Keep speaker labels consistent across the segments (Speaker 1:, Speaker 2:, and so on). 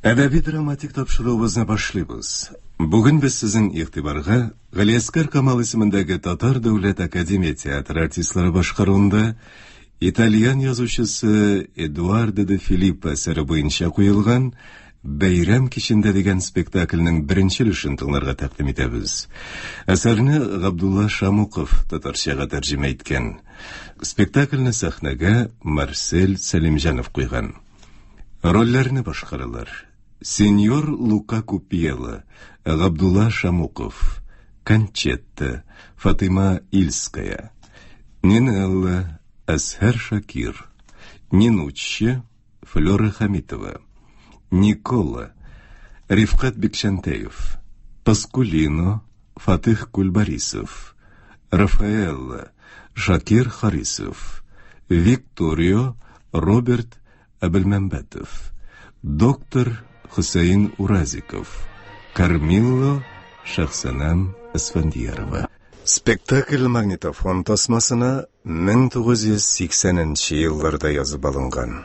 Speaker 1: Әдәби-драматик тапшыруыбызны башлыйбыз. Бүген без сезнең игътибарга Галиәскәр Камал исемендәге Татар дәүләт академия театры артистлары башкаруында итальян язучысы Эдуардо де Филиппо әсәре буенча куелган «Бәйрәм кичендә» дигән спектакльнең беренче өлешен тыңларга тәкъдим итәбез. Әсәрне Габдулла Шамуков татарчага тәрҗемә иткән. Спектакльне сәхнәгә Марсель Сәлимҗанов куйган. Рольләрне башкаралар: Сеньор Лука Купиелло, Габдулла Шамуков, Кончетта, Фатыма Ильская, Нинелла, Асхар Шакир, Нинуччи, Флёра Хамитова, Никола, Рифкат Бекшантеев, Паскулино, Фатых Кульбарисов, Рафаэлла, Шакир Харисов, Викторио, Роберт Абельмамбетов, доктор Хусейн Уразиков, Кармилло Шахсанам Асфандиярова. Спектакль магнитофон тасмасына 1980 елларда язып алынган.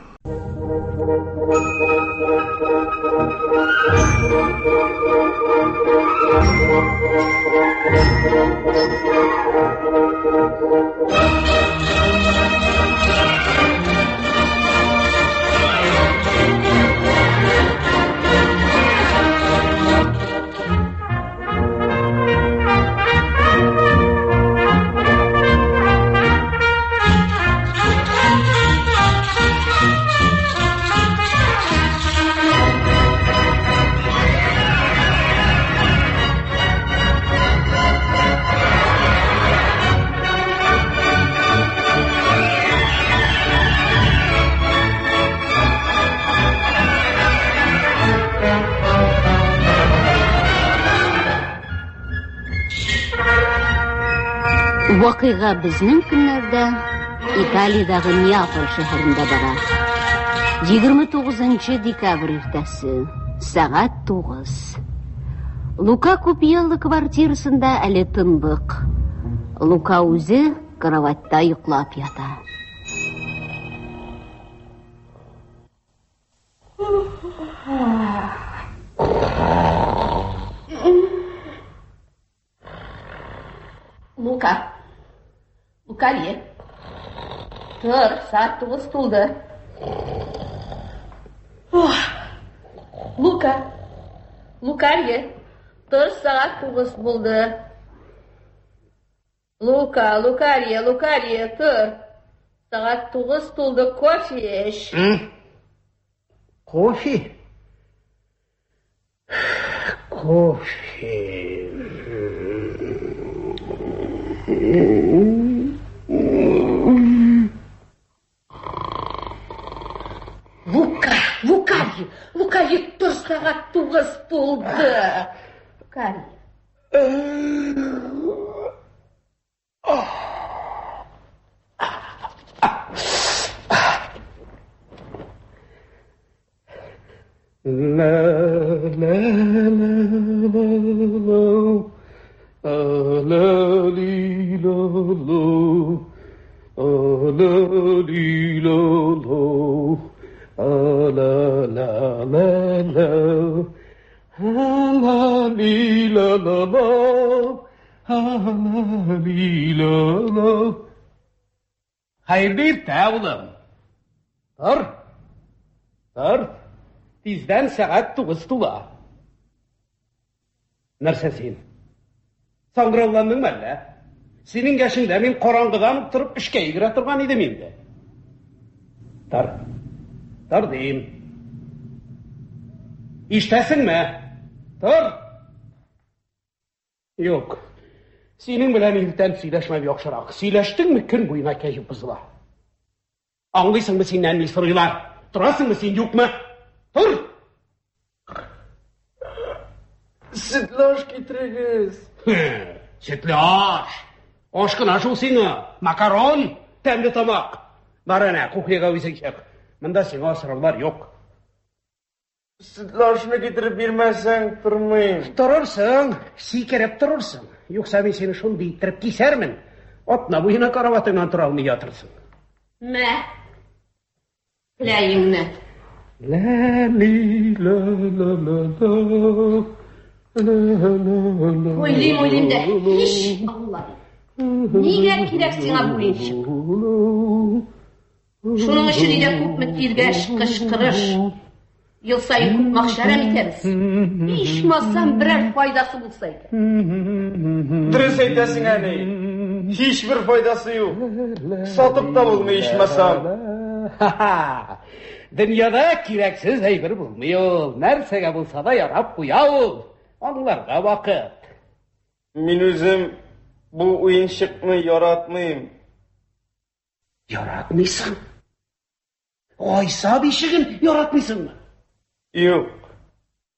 Speaker 2: Вакыйга безнең көннәрдә Италиядагы Неаполь шәһәрендә бара. 29 декабрь иртәсе, сәгать 9. Лука Купиелло квартирасында әле тынлык. Лука үзе кроватьта йоклап ята.
Speaker 3: Лукария, тор, saat 9 tuldu. Лукария, тор, saat 9 buldu. Лукария, тор, saat 9 tuldu, кофе iç.
Speaker 4: Кофе?
Speaker 3: Лукария, тор, saat 9 buldu. Лукария.
Speaker 4: Hayırlı irtihar oğlum. Dur. Tizden saat 9 tula. Нәрсәсен? Саңгыралландың ба әллә? Сенің yaşında мен қараңғыдан тұрып ішке кіре тұрған едім енді. Тұр дейім. Иштәсің ме? Тұр. Yok. Senin bilen ilten söyleşmem yok şarak. Söyleştin mi gün boyuna keyif bızıla. Anlıyorsun mu senden ne soruyorlar? Durasın mı sen yok mu? Dur.
Speaker 5: Sütlaç getiriniz.
Speaker 4: Sütlaç. Aşkına şu seni. Makaron. Temli tamak. Barana kuhyega uysak. Mında sana sırlar yok.
Speaker 5: Sütlaçını getirip vermezsen durmayın.
Speaker 4: Durursun. Sikerep durursun. Yoksa ben seni şunu bitirip kesermin. Atla boyuna karavatından tura almaya yatırsın.
Speaker 3: Ne? Playingni. Ойлайм да, еш Аллах. Неге керек сеңа бұл ойыншық? Шуның үшін де көпмі тергәш, қышқырыш. Ел сайын көп мақшарам етеміз. Ешмасам бірәр пайдасы болса екен.
Speaker 5: Дұрыс айтасың, әне. Ешбір пайдасы жоқ. Сатып та болмай ешмасам.
Speaker 4: Дүнияда керексіз әйбір болмай ол. Нәрсеге болса да ярап қоя ол. Аңларға вақыт.
Speaker 5: Мен өзім бұл ойыншықны яратмайым.
Speaker 4: Яратмайсың? Ойса бишігін яратмайсың мı?
Speaker 5: Жоқ,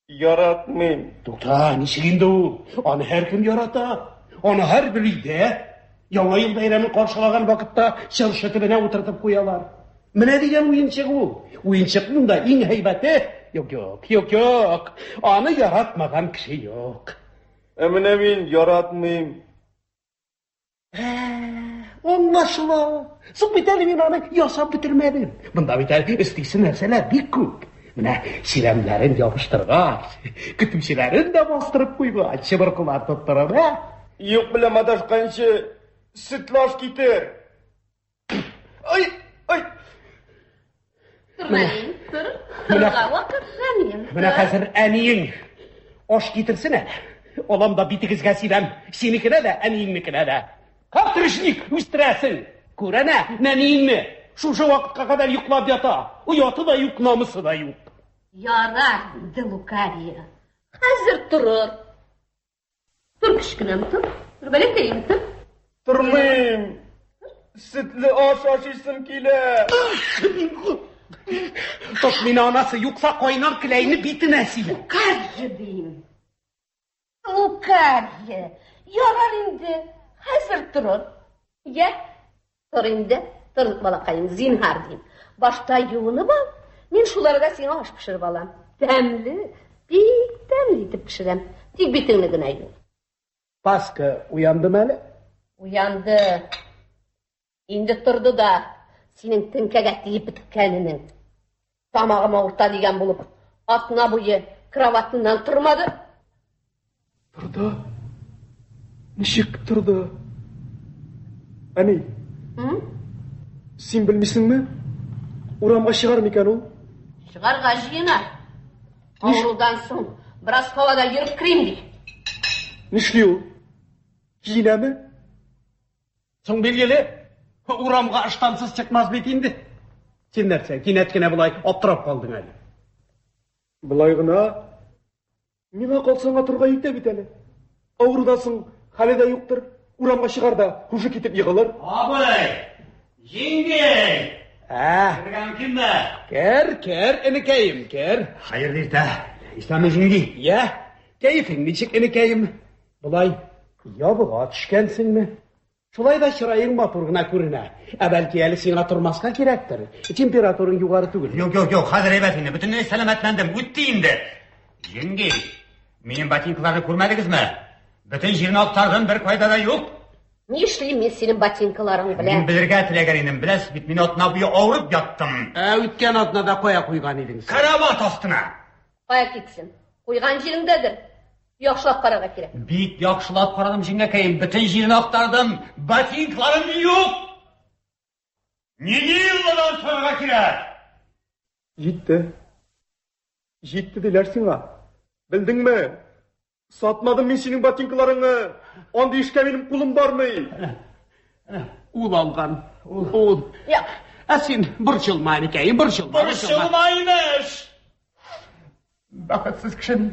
Speaker 5: яратмайым.
Speaker 4: Тоқта, нешігінді ол? Аны әркім ярата. Аны әр бір үйде. Яңа ел байрамын қаршылаған вақытта шыршытыбына отыртып қоялар. Міне деген ойыншық ол. Ойыншықтың да ең әйбәті. Жоқ. Аны яратмаған кіші жоқ.
Speaker 5: Әміне мен яратмайым.
Speaker 4: Anlaşıla. Sık biteli ben onu yasap bitirmedim. Bunda biteli isteysin нәрселер бик көп. Mine şiremlerin yapıştırgar. Kütümşilerin de bastırıp koygar. Çıbırkılar tutturur ha.
Speaker 5: Yok bile madaşkanşı sütlaş getir. Ay.
Speaker 3: Тұрмайын, тұр. Тұрға уақыт ғанейін.
Speaker 4: Mine hazır әнейін. Oş getirsene. Olamda bitigizge silem. Senikine de әнейінмекine de. Kaptırışnik üstüresin. Kurene, neneyim mi? Şu vakıtқа kadar yuklab yata. Uyatı da yuk, namısı da yuk.
Speaker 3: Yarar, Lukariya. Hazır тұрыр. Тұр кішкінем, тұр. Бәлекейім, тұр.
Speaker 5: Тұрмайым. Sütlü aş içsim kile.
Speaker 4: Topmin anası yoksa koynar kileyini bitine sile.
Speaker 3: Lukariya deyim. Lukariya. Yarar indi. Hazır тұрыр. Тұр indi. Тұр балақайым, зинхар дейім. Башта юынып ал. Мен шуларға сен аш пішіріп алам. Тәмлі, бек тәмлі етіп пішірем. Тек бетіңні гына ю.
Speaker 4: Паска уянды мәлі?
Speaker 3: Уянды. Енді тұрды да, сенің тінкәгә тиіп біткәнінің. Тамағым ауырта деген болып, атына бойы кроватынан тұрмады.
Speaker 5: Тұрды. Нешік тұрды? Әне, сен білмесің ме? Урамға шығар мекен ол?
Speaker 3: Шығарға жиынар. Аурудан соң, біраз қауада еріп кірем де.
Speaker 5: Нешле ол? Жиына ме?
Speaker 4: Соң белгелі, урамға аштансыз çıkmaz бетінде. Сен нәрсе, кенеткене бұлай оптырап қалдың әлі.
Speaker 5: Бұлай ғына, мена қалсаңа тұрға ете бітәлі. Ауырдасың, халі да юқтыр, урамға шығарда, құшы кетіп еғылыр.
Speaker 6: Абылай, жеңгей! Кірген кім бі?
Speaker 4: Кер, інікейім, кер.
Speaker 6: Хайыр дейті, İslam'ın жеңгей.
Speaker 4: Keyfin ничек інікейім. Бұлай, ябыға түшкенсің ме? Шулай да шырайың матурғына көріне. Әбәлки әлі сеңа тұрмасқа керектір. Температурың юғары түгіл.
Speaker 6: Yok, hazır eybetinle. Bütününe selametlendim, üttiyimdi. Жеңгей, менің ботинкаларды көрмедіңіз ме? Bütün жирнақтардың бір пайдада yok.
Speaker 3: Не ішлейм мен сенің ботинкаларың білем.
Speaker 6: Мен білірге тілегенім, білес, бит мен отына бұйы ауырып яттым.
Speaker 4: Өткен отына да қоя қойған едіңіз.
Speaker 6: Карават астына.
Speaker 3: Қоя кетсін. Қойған жеріңдедір. Яқшылап қараға керек.
Speaker 6: Бит яқшылап қарадым жеңгекейім. Bütün жирнақтардың ботинкаларым yok. Неге yılmadan sonra керек?
Speaker 5: Жетті делерсің а. Білдің ме? Сатмадым мен сенің ботинкаларыңы. Онда ешке менің құлым бармай.
Speaker 4: Ул алған. Ул. Сен бұршылмайын екейін,
Speaker 6: Бұршылмайыныш. Бақытсыз кішін.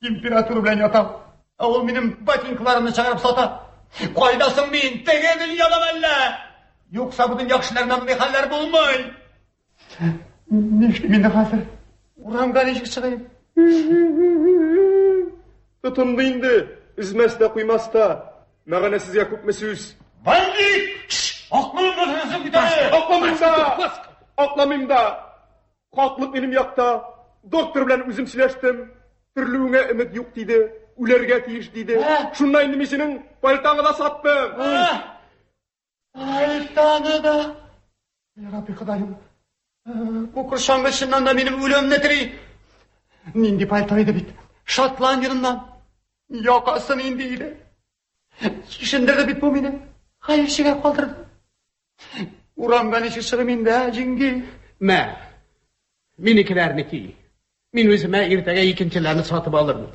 Speaker 6: Температура білән ятам. Ол менің ботинкаларымны шығарып сата. Қайдасың мен, тегенін ядам әлі. Yoksa budun yakışılarından bir haller bulmay. Ne işleyim şimdi hazır? Uramga neşik çıkayım.
Speaker 5: Tutundu indi. Üzmezde kuymazda. Mağanesiz Yakup Mesut.
Speaker 6: Bandit! Aklımda sensin bir tane.
Speaker 5: Aklamayım da. Kalklık benim yakta. Doktor bilen üzüm sileştim. Türlüğüne ümit yok dedi. Ülerge tiyiş dedi. Şundan indi misinin paltanı da sattım.
Speaker 6: Paltanı da. Ya Rabbi kadayım. Bu kırşangıçından da benim ölüm netiri. Nindi paltoydu bit. Şotlandiya'dan. Yakasın indiydi. Şişindirdi bit bu meni. Hayır şiga kaldırdı. Uramgan işi sırım indi cingi.
Speaker 4: Mə, minikilerniki. Min özümə irtəgə ikincilərini satıb alırım.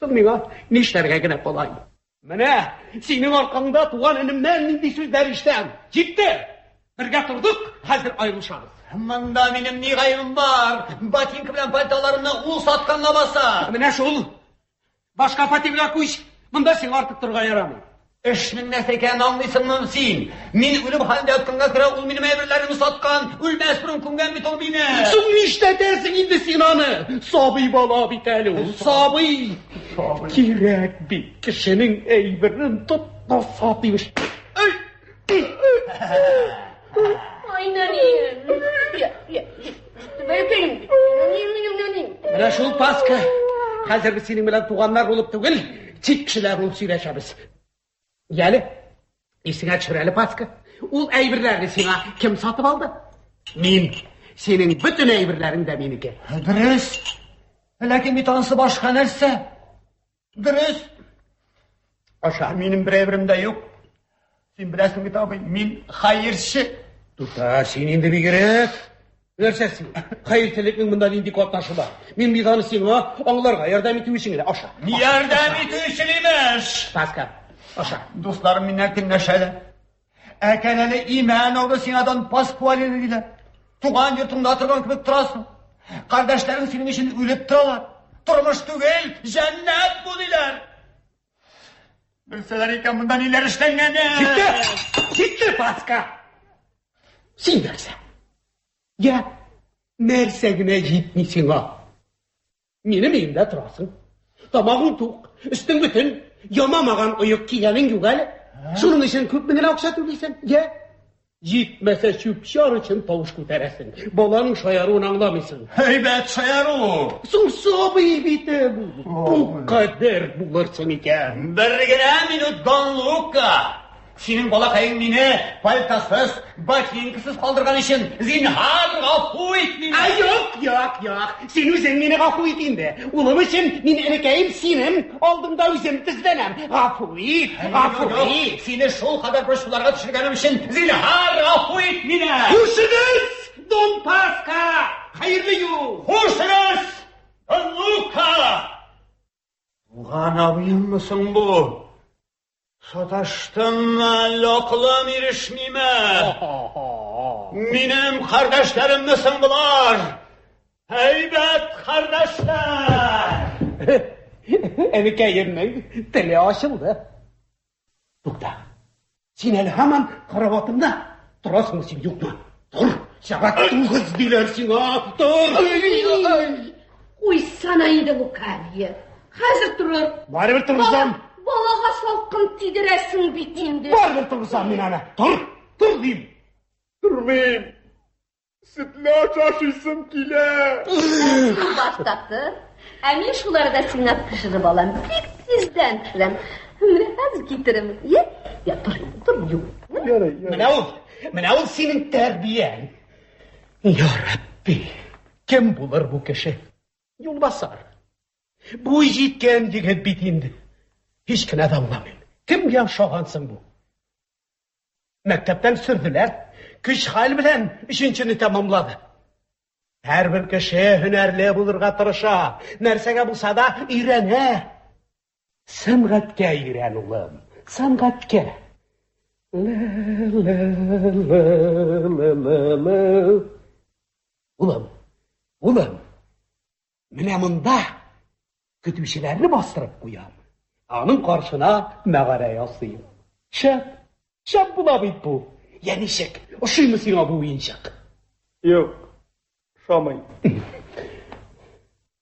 Speaker 4: Sən mənə nə işlərə gəlib olayım? Mənə senin arqanda tuğan önümdən indi sözlər işləm. Ciddi. Birgə turduk, hazır ayrılışarız.
Speaker 6: Manda benim ne gayrım var? Batinki bilen paltalarımla ul satkanla basa.
Speaker 4: Mənə şol. Başqa pativra kuş. Bunda sen artıq turğa yaramın.
Speaker 6: Eşmin neseken anlıyorsun mu sen? Min ölüm halde hakkında kıra ul benim evrelerimi satkan. Ölmez burun kungan bit ol beni.
Speaker 4: Sun işte dersin indi Sinan'ı. Sabi bala biteli ol. Sabi. Kirek bir kişinin eybirini tutma satıymış.
Speaker 3: Ay nanin. Ya. Benim.
Speaker 4: Mənə şol paska. Hazır senin bilen tuğanlar olup tugul. Çit kişiler olup süreşemiz. Yani, isine çüreli paska. Ul eybirlerini sana kim satıp aldı? Min. Senin bütün eybirlerin de minike.
Speaker 6: Dürüst. Lakin bir tanesi başka nerse. Dürüst. Aşağı benim bir evrimde yok. Sen bilesin ki tabi min hayırşı.
Speaker 4: Tuta senin de bir gerek. Versesin. Hayırçılıkın bundan indi kodtaşı var. Min bir tanesi var. Onlarga yardım etmişsin aşağı.
Speaker 6: Yardım etmişsiniz.
Speaker 4: Paska. Aşağı.
Speaker 6: Dostlarım minnetin neşeli. Ekeleli iman oldu sinadan paskual ediler. Tuğan yurtunda hatırlan gibi durasın. Kardeşlerin senin için ölüp duralar. Durmuş değil, cennet budiler. Bilseler iken bundan ileri işlenmedi.
Speaker 4: Gitti Paska. Sen dersen. Ya, mersegine gitmişsin ha. Benim evimde durasın. Tamağın tuk, üstün bütün, yamamagan oyuk kiyenin güzel. Şunun için köpminin akşatılıysan, ya. Gitmese şüpşar için tavuş küteresin. Balanın şayarını anlamışsın.
Speaker 6: Heybet şayarı.
Speaker 4: Sun sabi bite bu kadar bulursun iken.
Speaker 6: Bergene minut donlukka. Senin bala kayınmini paltasız, batinkisiz kaldırgan için zinhar gafu etmini.
Speaker 4: Ay yok. Senin üzerine gafu eteyim de. Ulum için min erkeğim senin aldığımda üzerimi tizlenem. Gafu et.
Speaker 6: Seni şol kadar koşullarga düşürgenim için zinhar gafu etmini.
Speaker 4: Huşunuz Don Paska. Hayırlı yol.
Speaker 6: Huşunuz Don Luka. Ulan abiyim mısın bu? Sataştım loklum irişmime. Benim kardeşlerim misin bunlar? Heybet kardeşler.
Speaker 4: Erkeğimin teli açıldı. Tukta. Sen hele hemen kravatımda durasın sen yok mu? Dur. Saat 9 dilersin ha. Dur.
Speaker 3: Uy sana indi Lukaviye. Hazır durur.
Speaker 4: Var bir tursam.
Speaker 3: Balaga salkın tidiresin bitindi.
Speaker 4: Var bir tursam min ana. Dur diyeyim.
Speaker 5: Durmayayım. Sütle çarşıysın kile.
Speaker 3: Sen başlattı. Emin şuları da sinat pişirip alan. Bir tizden türem. Biraz getirim. Ya dur yok.
Speaker 4: Menavul senin terbiyen. Ya Rabbi. Kim bulur bu kişi? Yol basar. Bu işi kendi bitindi. Hiç kine de anlamayın. Kim yaşağansın bu? Mektepten sürdüler. Güç hal bilen işinçini tamamladı. Her bir kişi hünerli bulurga tırışa. Nersege bulsa da irene. Sangatke iren oğlum. Sangatke. Ulan. Münemunda kötü bir şeylerini bastırıp koyam. Anın karşına mağara yazayım. Şap bulabit bu. Yenişek. O şey mi sana bu oyuncak?
Speaker 5: Yok. Şamayın.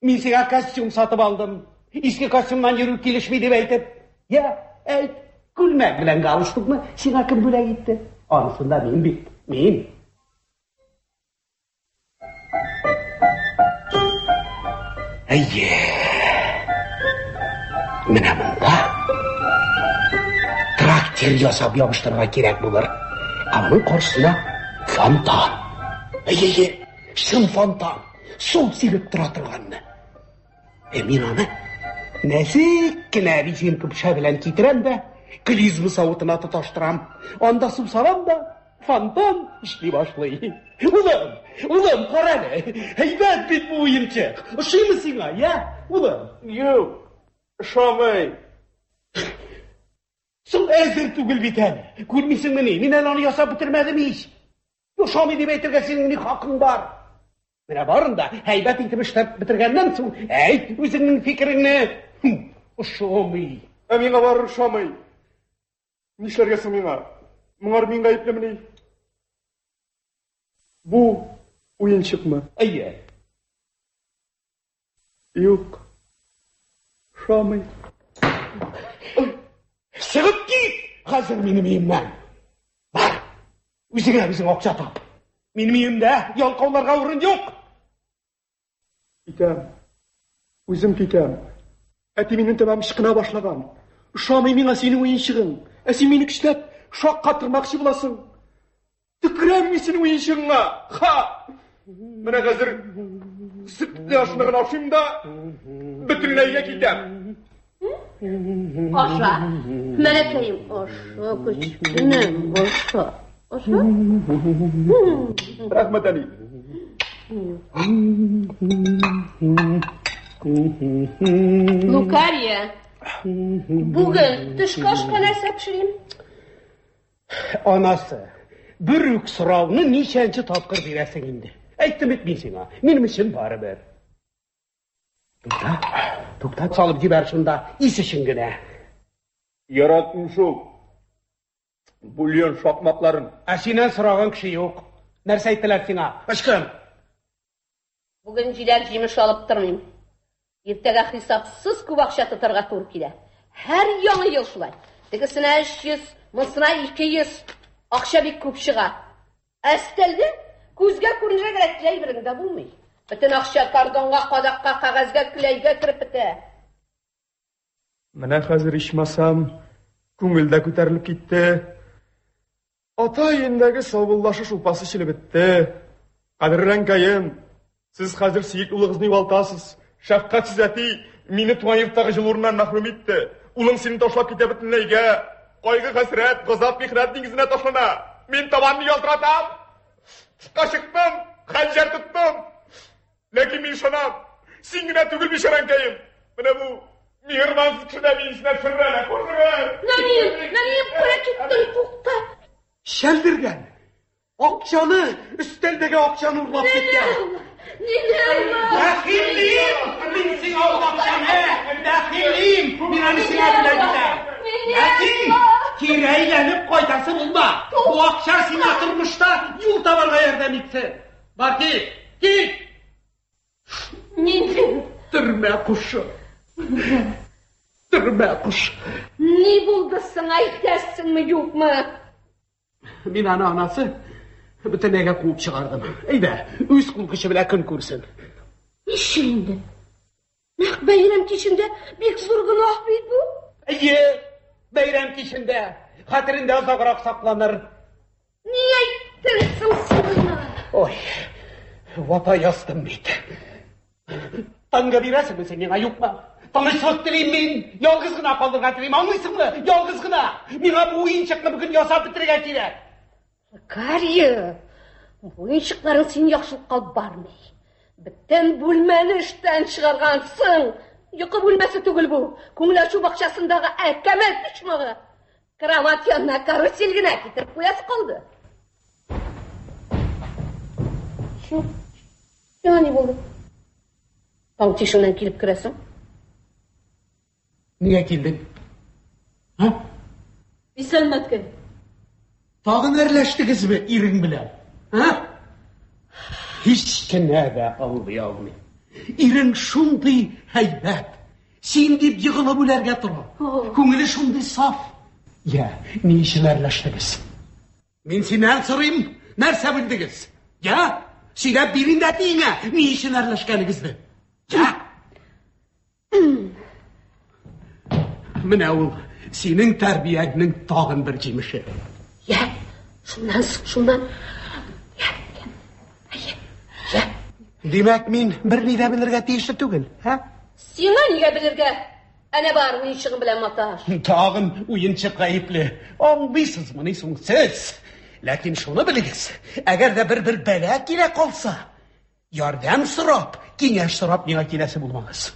Speaker 4: Ben sana kostüm satıp aldım. İski kostümden yürüp gelişmeydi beytip. Ya, gülmek bilen kavuştuk mu? Sana kim böyle gitti? Anısında min. Menamında traktor yasap yapıştırma gerek bulur. Ama karşısına fontan. шын фонтан, сол сиреп тұра тұрғанны. Мен аны нәзік кінә резинкіп шәбілән кетірем бә, клизмы сауытына тұташтырам, онда су салам да, фонтан ішлей башлай. Улым, қараны, әйбәт бет бұл ойыншық. Ұшаймы сіңа, улым?
Speaker 5: Yok, uşamay.
Speaker 4: Сол әзір түгіл бетәні. Көрмейсің мені, мен әлі ясап бітірмәдім еш. Ұшамай деп әйтірге сенің не хақың бар. Міне барында, әйбәт етіп іштеп бітіргеннен соң, өзіңнің фикіріңні. Ұшамай.
Speaker 5: Миңа бар uşamay. Нишләргәсең миңа? Моңар мин гаеплемени? Бу уенчыкмы?
Speaker 4: Әйе.
Speaker 5: Юк. Uşamay.
Speaker 4: Шығып кет, қазір менің үйімнен. Бар, өзіңе біздің оқша тап. Менің үйімде ялқауларға орын жоқ.
Speaker 5: Китәм. Үзем китәм. Әти минем тәмам шықына башлаган. Uşamay миңа синең уенчыгың. Син мине көчләп шак катырмакчы буласың. Төкерәм мин синең уенчыгыңа. Менә хәзер сөтле ашны гына ашыйм да бөтенләйгә китәм.
Speaker 3: Aşa, melekeyim. Aşa, küçükünüm. Aşa. Aşa?
Speaker 5: Rahmet Ali.
Speaker 3: Lukarya, bugün dışkı aşka nerse pişireyim?
Speaker 4: Anası, bürük sırağını nişençi tapkır biresin indi. Әйттім etmeysin ha, benim için bari ver. Tukta, salıp ciberşunda, isi şingine.
Speaker 5: Yaratmışım. Bulyon şapmakların.
Speaker 4: Әсинен сұраған кіші yok. Нәрсе әйттілер сіңа, ышқым.
Speaker 3: Bugün жиләк жеміш алып тұрмайым. Ертеге хисапсыз көп ақша тұтарға тур келе. Her яңы ел шулай. Тегісіне 300, мысына 200 ақша бек көп шыға. Әстелді көзге көрінже керек жай біріңді болмай. Bütün ақша кардонға, қадаққа, қағазға, күләйге кіріп біті.
Speaker 5: Менә хәзер ичмасам, күңел дә күтәрелеп китте. Ата өендәге саубуллашы шулпасы чилеп бетте. Кадерләнкәем, сез хәзер сөйек улыгызны югалтасыз. Шәфкатьсез әти мине туган йорттагы җылы урыннан мәхрүм итте. Улың сине ташлап китә бөтенләйгә. Кайгы, хәсрәт, газап, михнәт диңгезенә ташлана. Мин табанны ялтыратам. Кашыктым, хәнҗәр тоттым. Ләкин мин шунам, син генә түгел бишәрәнкәем. Менә бу миһербансыз кешедә мин исенә төшерәләр, күрдеңме?
Speaker 3: Нәнием, күрә киттең, туқта.
Speaker 4: Шәлдергән. Акчаны, өстәлдәге акчаны урлап киткән. Дәхиллим, мин сиңа ул акчаны, дәхиллим, мин аны сиңа белән бирәм. Ләкин кире әйләнеп кайтасы булма. Бу акча сиңа тормышта юл табарга ярдәм итсен. Бар кит, кит. Түрмә құшы. Түрмә құшы.
Speaker 3: Не болдысың, айтасың мы, юк мы?
Speaker 4: Мен аны анасы бүтінәге қуып шығардым. Әйді, өз құл кіші білә күн көрсін.
Speaker 3: Нешінде? Нақ бәйрем кешінде бек зұрғын ақ бейд бұл?
Speaker 4: Әйе, бәйрем кешінде қатырында ұзағырақ сақланыр.
Speaker 3: Не айттырсың сыңына?
Speaker 4: Ой, вата ястым бейді. Таңға бересің бі сен, аюқ ма? Tanışlık dileyim ben, yalgız gına kaldırgan dileyim, anlıyorsun mu? Yalgız gına. Bana bu oyuncakla bugün yasap bitirgen dileyim.
Speaker 3: Karya, bu oyuncakların senin yakşılık kalıp barmay. Bitten bölmeni işten çıkargansın. Yıkı bölmesi tügül bu. Көңіл ашу бақшасындағы әкәмәл пішмағы. Kravat yanına karuselgine getirip koyası kaldı. Şu ne buldu? Taң тишінен келіп кіресің?
Speaker 4: Niye geldin? Ha?
Speaker 3: Бисәлмәткә.
Speaker 4: Tağın erleştiniz mi irin bilen? Ha? Hiç kenara almay almay. İrin şunday heybet. Sen deyip yığılıp ülerge durur. Көңілі şunday saf. Ya, ne işin erleştiniz? Men senden sorayım, nerse bildiniz? Ya, sine birinde deyine ne işin erleşkenizdi? Ya? Mine ol, senin terbiyenin tağın bir cimişi.
Speaker 3: Ya, şundan sık, şundan. Ya.
Speaker 4: Демәк, мин бер ни дә белергә тиешле түгел, һә?
Speaker 3: Сиңа нигә белергә? Әнә бар уенчыгым белән маташ.
Speaker 4: Тагын уенчык гаепле. Аңлыйсызмы соң сез? Ләкин шуны белегез, әгәр дә бер бәла килә калса, ярдәм сорап, киңәш сорап миңа киләсе булмагыз.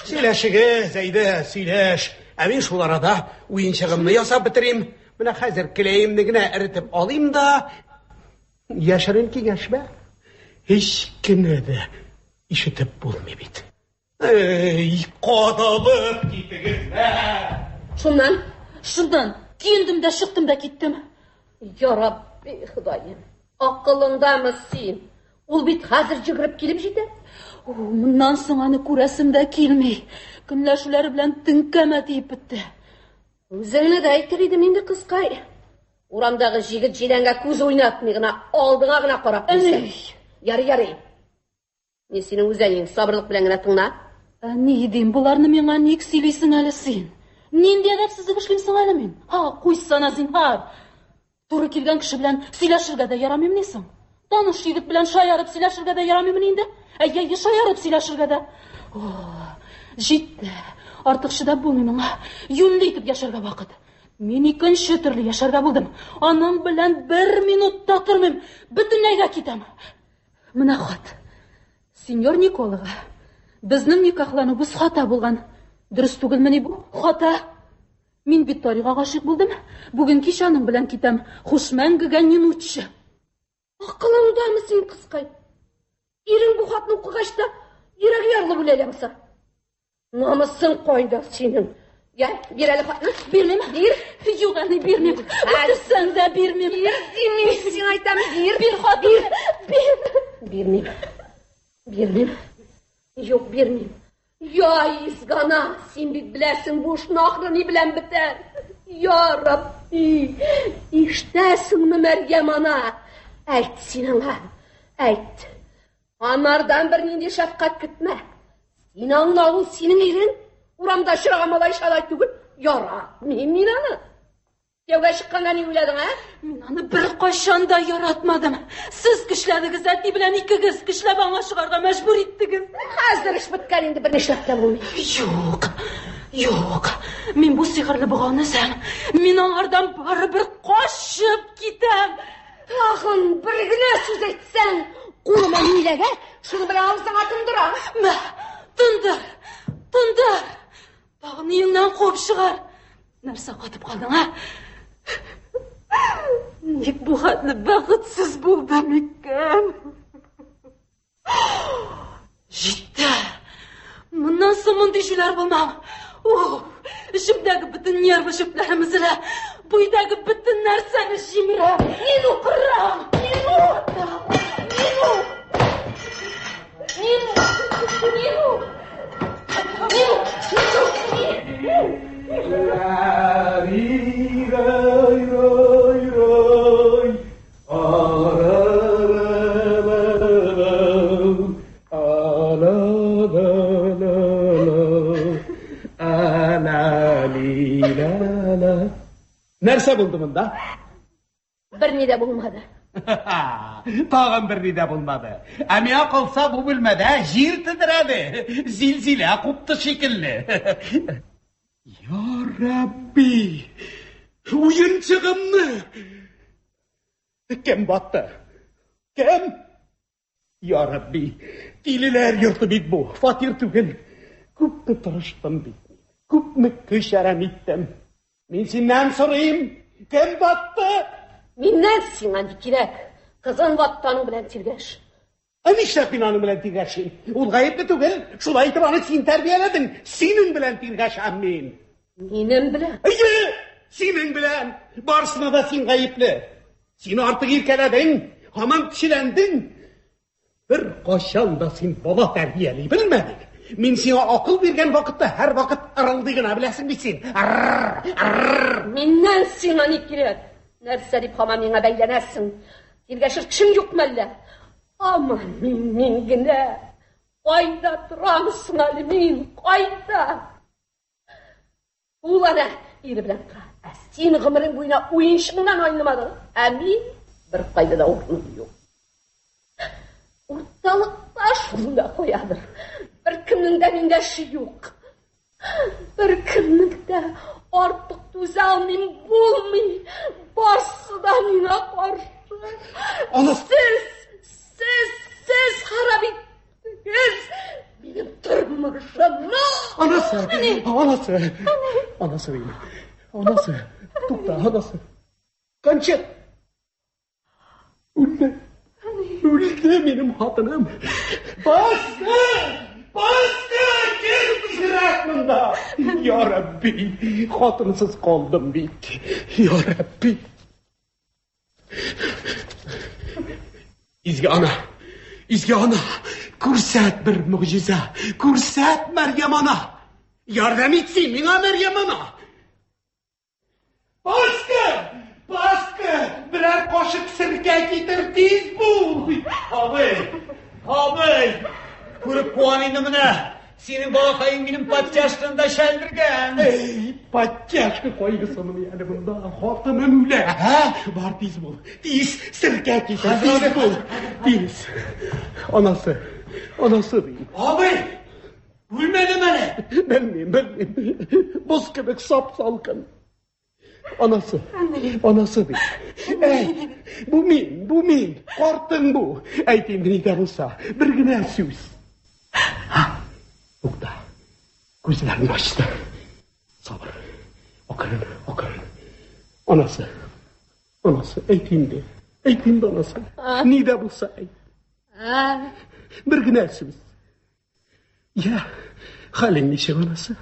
Speaker 4: Сөйләшегез, әйдә, сөйләш. Ә мин шул арада уенчыгымны ясап бетерим. Менә хәзер келәемне генә эретеп алыйм да, яшерен киңәшмә. Һич кенә дә ишетеп булмый бит. Эй, кадалып китегезләр.
Speaker 3: Шундан киендем дә чыктым да киттем. Я Рабби, Ходаем, акылыңдамы син? Ул бит хәзер җигреп килеп җитә. Моннан соң аны күрәсем дә килми. Көнләшүләр белән теңкәмә тиеп бетте. Үзеңне дә әйтер идем инде, кызкай. Урамдагы җигет җиләнгә күз уйнатмый гына, алдыңа гына карап килсен. Ярый. Ни синең үзәң сабырлык белән генә тыңла. Ни дим, буларны миңа ник сөйлисең әле син? Нинди әдәпсезлек эшлисең әле мин? Куйсана зинһар. Туры килгән кеше белән сөйләшергә дә ярамыймы соң? Таныш егет белән шаярып сөйләшергә дә ярамыймы инде? Әйе, шаярып сөйләшергә дә. Җитте. Артык шыдап булмый моңа. Юнлы итеп яшәргә вакыт. Мин икенче төрле яшәргә булдым. Аның белән 1 минутта тормыйм. Бөтенләйгә китәм. Менә хат. Сеньор Николага, безнең никахлануыбыз хата булган. Дөрес түгелмени бу? Хата. Мин бит Тарига гашык булдым. Бүген кич аның белән китәм. Хушмәңгегә минутчы. Акылыңдамы син, кызкай? Ирең бу хатны укыгач та йөрәге ярылып үләләмсә. Намысың кайда синең? Я, бир әле хатны. Бирмим. Бир. Юк, аны бирмим. Үтсәң дә бирмим. Бир, син айтам, бир хат. Бирмим. Юк, бирмим. Я изгана, син бит беләсең, бу эшне ахры ни белән бетәр. Я Рабби, ишетәсеңме, Мәрьям ана? Әйт син аңа, әйт. Анардан бер нинди шәфкать көтмә. Син аңла, ул синең ирең. Урамда очраган малай шалай түгел. Яратмыйм мин аны. Кияүгә чыкканда ни уйладың, ә? Мин аны бер кайчан да яратмадым. Сез көчләдегез, әти белән икегез көчләп аңа чыгарга мәҗбүр иттегез. Хәзер эш беткән инде, бер нишләп тә булмый. Юк. Мин бу сихерле буганы сәм. Мин аңардан барыбер качып китәм. Тагын бер генә сүз әйтсәң, кулыма миләгә, шуны белән авызыңа тындырам. Мә, тындыр. Тагын өеңнән куып чыгар. Нәрсә катып калдың, ә? Ник бу хәтле бәхетсез булдым икән? Җитте. Моннан соң мондый җүләр булмам. Эчемдәге бөтен нервы җепләрем өзелә. Буйдагы бөтен нәрсәне җимерә. Мин укырам.
Speaker 4: Нәрсә булды монда?
Speaker 3: Бер ни дә булмады.
Speaker 4: Тагын бер ни дә булмады. Ә миңа калса бу бүлмәдә җир тидерәде. Зилзилә купты шикелле. Я Рабби! Уенчыгымны! Кем батты? Кем? Я Рабби! Тилеләр йорты бит бу, фатир түгел. Күпме тырыштым бит. Күпме көч әрәм иттем. Мин синнән сорыйм. Кем батты?
Speaker 3: Миннән сиңа ни кирәк? Кызын ваттаның белән тиргәш.
Speaker 4: Нишләп мин аның белән тиргәшим? Ул гаепле түгел. Шулай итеп аны син тәрбияләдең. Синең белән тиргәшәм мин.
Speaker 3: Минем белән?
Speaker 4: Әйе, синең белән. Барысына да син гаепле. Син артык иркәләдең, һаман кешеләндең. Бер кайчан да син бала тәрбияли белмәдең. Мин сиңа акыл биргән вакытта һәр вакыт ырылдый гына беләсең бит син.
Speaker 3: Миннән сиңа ни кирәк? Нәрсә дип һаман миңа бәйләнәсең? Тиргәшер кешең юкмы әллә? Аман мин генә. Кайда торамсың әле мин? Кайда? Ул ана ире белән тора. Ә син гомерең буена уенчыгыңнан айнымадың. Ә мин бер кайда да урыным юк. Орталықта шуында қоядыр. Бір кімнің де менде ши жоқ. Бір кімнің де артық төзе алмайм болмай. Басы да меңа қарсы. Сіз қарап еттіңіз. Менің тұрмышыма.
Speaker 4: Анасы. Тұқта, анасы. Қанчет. Өлді менің қатыным. Басты, кел жырақ мұнда. Я Рабби, қатынсыз қалдым бейт. Я Рабби. Изге ана, көрсәт бір мұғжиза, көрсәт Мәрьям ана. Ярдам етсей, меңа Мәрьям ана. Басты, бірәр қошық сірке кетір тез бұл.
Speaker 6: Абый, көріп қуан енді мұны. Сенің балақайың менің патчашқында шәлдірген.
Speaker 4: Патчашқы қойғысының яны бұнда. Қатыным үлі. Бар тез бұл. Тез сірке кетір тез бұл. Тез. Анасы дейм.
Speaker 6: Абый, өлмеді мәне.
Speaker 4: Білмейм. Бұз кебек сап салқын. Анасы дейм. Бұл мен. Қартың бұл. Әйтен неде болса, бір гіне сөз. Тұқта, көзлерін ашты. Сабыр, оқырын. Анасы, әйтенді анасы. Неде болса әйт. Bir güneşimiz. Ya, halin nişe anası?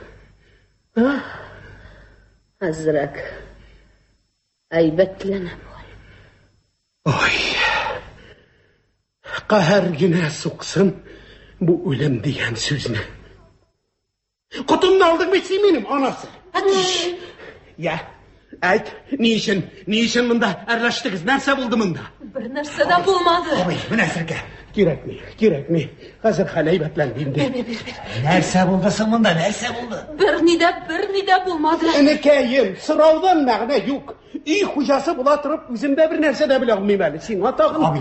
Speaker 3: Azrak. Aybetlene boy.
Speaker 4: Oy. Kahar güne soksun bu ölüm diyen sözünü. Kutumunu aldık mı benim anası?
Speaker 3: Hadi.
Speaker 4: Ya, ayt, niçin bunda erlaştınız? Nerse buldu bunda?
Speaker 3: Bir nerse de bulmadı.
Speaker 4: Oy, bu nesirke? Gerek mi? Hazır halaybatlandım de.
Speaker 6: Nerse buldasın bunda, nerse buldu?
Speaker 3: Bir nide bulmadı.
Speaker 4: Enekeyim, sıravdan mağna yok. İyi hocası bulatırıp üzümde bir nerse de bile olmaymalı. Sen atağın.
Speaker 6: Abi,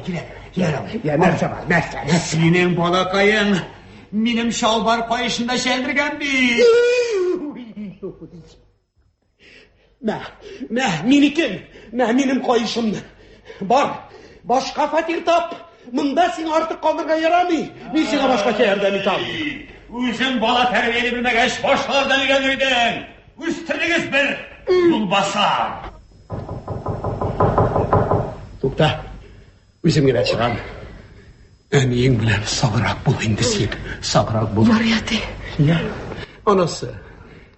Speaker 6: gire abi.
Speaker 4: Ya nerse var, nerse.
Speaker 6: Senin balakayın, benim şalbar payışında şeldirgen bir.
Speaker 4: Menikim, benim koyuşumdu. Başka fakir tap. Mında sen artık kaldırga yaramay. Ben sana başka yerden ithal.
Speaker 6: Üzüm bala terbiyeli bilmegeç başlardan ilerledin. Üstünüz bir yol basar.
Speaker 4: Tukta, üzüm gire çıkan. Emeğin bilen sabırak bul indi sen. Sabırak bul.
Speaker 3: Yarıyatı.
Speaker 4: Ya, anası.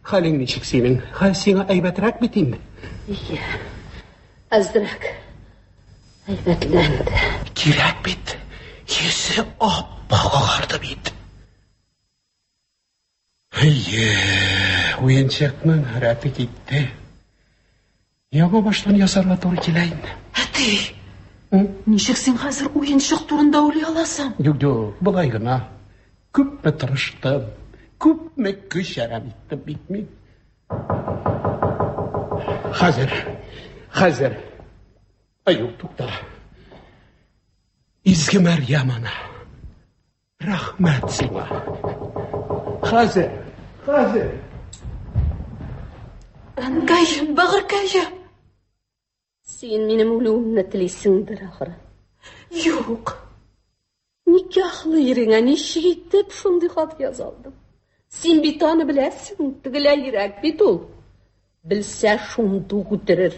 Speaker 4: Halin neçik senin? Hal sana aybetrek bitindi.
Speaker 3: İyi. Azdırak. Ayvetlendi.
Speaker 4: Gerek bit. Yüzü ağardı bit. Oyuncakның harapı gitti. Яңа баштан ясарга туры килә инде.
Speaker 3: Әти, ничек син хәзер уенчык турында уйлый аласың?
Speaker 4: Юк, былай гына. Күпме тырыштым, күпме көч ярам иттем бит мин. Хәзер. Юк, тукта. Изге Мәрьям ана. Рахмәт сиңа. Хәзер.
Speaker 3: Әнкәй, бәгыркәй. Син минем үлүемне телисеңдер, ахыры. Юк. Никахлы иреңә ничек итеп шундый хат язалдым? Син бит аны беләсең, тегелә йөрәк бит ул. Белсә шунда үтерер.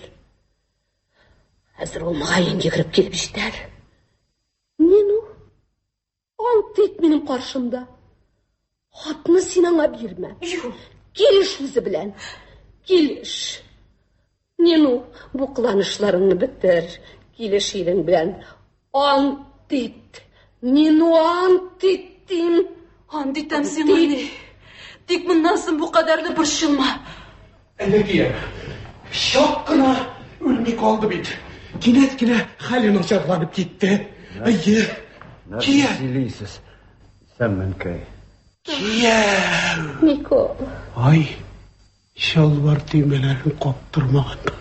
Speaker 3: Хәзер ул маңайын йөгереп килеп җитәр. Нену? Ант ит минем каршымда. Хатны син аңа бирмә. Килеш үзе белән. Килеш. Нену, бу кыланышларыңны бетер. Килеш ирең белән. Ант ит. Нену, ант иттим.
Speaker 7: Ант итәм сиңа ни. Тик моннан соң бу кадәрле борчылма.
Speaker 4: Энекия, шак кына үлми калды бит. Кинәт кенә хәле начарланып китте.
Speaker 8: Нәрсә сөйлисез, Сәммәнкәй?
Speaker 3: Нико.
Speaker 4: Ай, шалвар төймәләрен каптырмаган.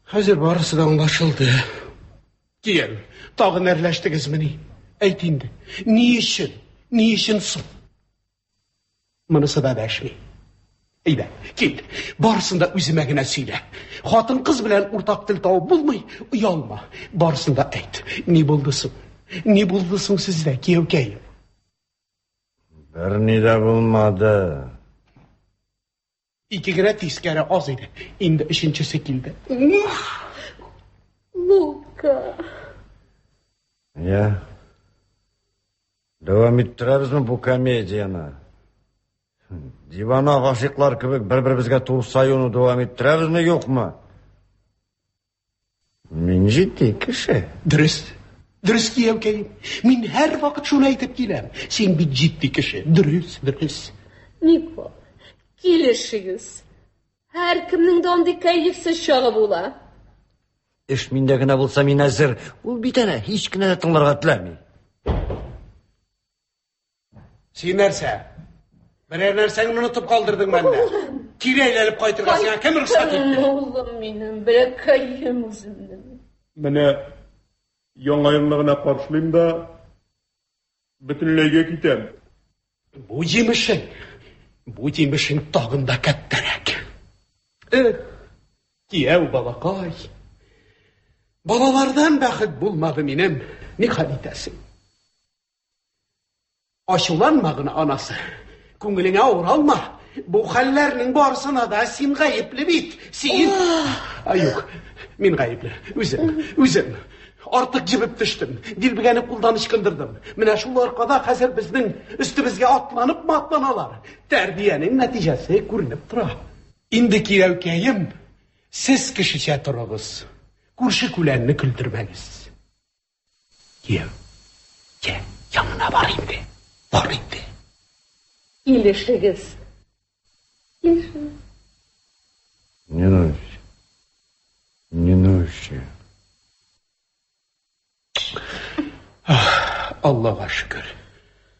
Speaker 4: Хәзер барысы да аңлашылды. Киян, тагын әрләштегезме ни? Ayt indi. Ne işin sın? Mınısı da dəşmi. Eydə, gel. Barısında üzümə günə söyle. Hatın kız bilen ortak dil tavı bulmay, uyalma. Barısında ayt. Ne buldusun? Ne buldusun sizde kevkeyim?
Speaker 8: Birini de bulmadı.
Speaker 4: İki kere tiskere az idi. İndi işinci şekilde.
Speaker 3: Luka.
Speaker 8: Ya. Devam ettireriz mi bu komediyana? Divana aşıklar gibi bir-birimizga tursa onu devam ettireriz mi yok mu? Men ciddi kişi.
Speaker 4: Dürüst kevkeyim. Men her vakit şunu aytıp gelem. Sen bir ciddi kişi. Dürüst.
Speaker 3: Niko, kelişiyiz. Her kimning dondik kayıksız şağı bula.
Speaker 8: İş mindagina bulsa men hazır. Ul bir tane hiç kine tinglarga tilamay.
Speaker 4: Sen nerse? Birer nerseni unutup kaldırdın bende. Kireylenip kaytırga sana kim ruhsat etti?
Speaker 3: Oğlum benim, bırakayım üzümden.
Speaker 5: Mene yangayınlığına karşılayım da bütünlüğe gitem.
Speaker 4: Bu yemişin tağında katterek. Kiyev balakay. Balalardan bakit bulmadı benim. Ne kalitesin? Aşılanmağın anası. Kungulina uğralma. Bu hallerinin barısına da sen gayipli bit. Sen... Ay yok. Men gayipli. Üzüm. Artık cibip düştüm. Dilbigeni kuldanış kıldırdım. Mine şu arkada hazır bizden üstümüzge atlanıp matlanalar. Terbiyenin neticesi görünüp tura. İndiki evkeyim siz kişiçe turağız. Kurşu kulenini küldürmeniz. Gel yanına varayım de.
Speaker 3: İlişiyiz.
Speaker 8: Не нужно.
Speaker 4: Allah'a şükür.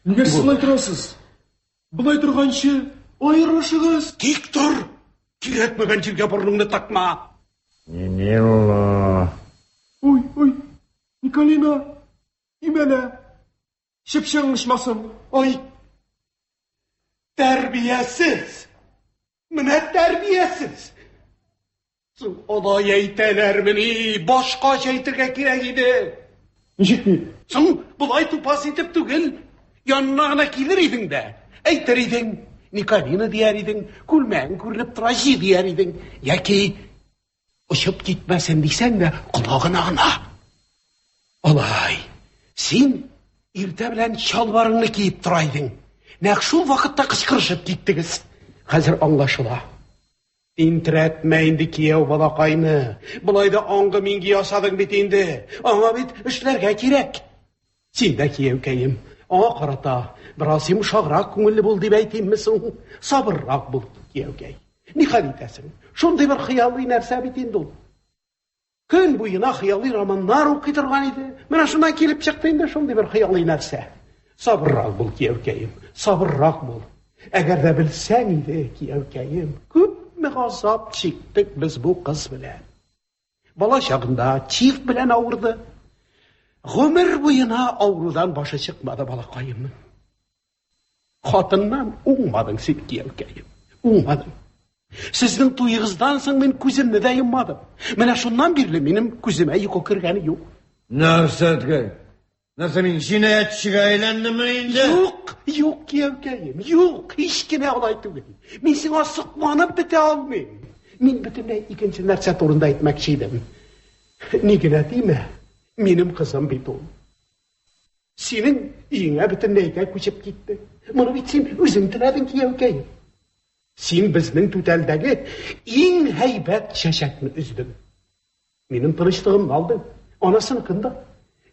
Speaker 5: Niye siz aytırasız? Bulay turgançı ayırışığız.
Speaker 4: Dik dur. Kiretmegen jirge burnunu takma.
Speaker 8: Ne ola?
Speaker 5: Oy. Nikolina. İmene. Şıpşırmışmasın.
Speaker 4: Ay. Terbiyesiz. Mine terbiyesiz. Su olay eyteler beni başka şeytirge kirek idi.
Speaker 5: Nişik mi?
Speaker 4: Sen bulay tupas etip tügül. Yanına gelir idin de. Eyter idin. Nikolina diyer idin. Kulmen kurulup trajı diyer idin. Ya ki uçup gitmesin diysen de kulağına ana. Olay. Sen irte bilen şalvarını giyip turaydın. Nek şu vakitte kışkırışıp gittiniz. Hazır anlaşıla. İntiretmeyin kiyev balakayını. Bulayda angı mingi yasadın bitindi. Ama bit işlerge kirek. Sen de kiyevkeyim. Ağa karata. Biraz yumuşağırak kungulli bul deyip eyteyim misin? Sabırrak bul kiyevkey. Ne kalitesin? Şunday bir hıyallı nerse bitindi ol. Gün boyuna hıyallı romanlar okuyturgan idi. Mena şundan kelip çıktığında şunday bir hıyallı nerse. Sabırrak bul kiyevkeyim. Sabırrak bul. Eğer de bilsen idi kiyevkeyim. Küp mi gazap çektik biz bu kız bilen. Bala şağında çift bilen avurdu. Ömür boyuna avrudan başa çıkmadı balakayımın. Katından uğmadın sen kiyevkeyim. Uğmadın. Sizin tuyğızdan soň men küzümni de yummadım. Mene şundan birli benim küzüme yıkı kirgeni yok.
Speaker 8: Narsatgay. Nasıl men jinayetçiga aylandimmi endi?
Speaker 4: Yok kiyevkeyim. Yok. Hiç kine olaytım. Men sana sıkmanıp bite almayayım. Men bütünley ikinci nerse torunda etmekçiydim. Nigine değil mi? Benim kızım bit ol. Senin iğne bütünleyge köçüp gitti. Bunu bitsin özün tiledin kiyevkeyim. Sen bizning tüteldagi eng haybet şaşakni üzdün. Menim tırıştığım aldın. Anasınıkında.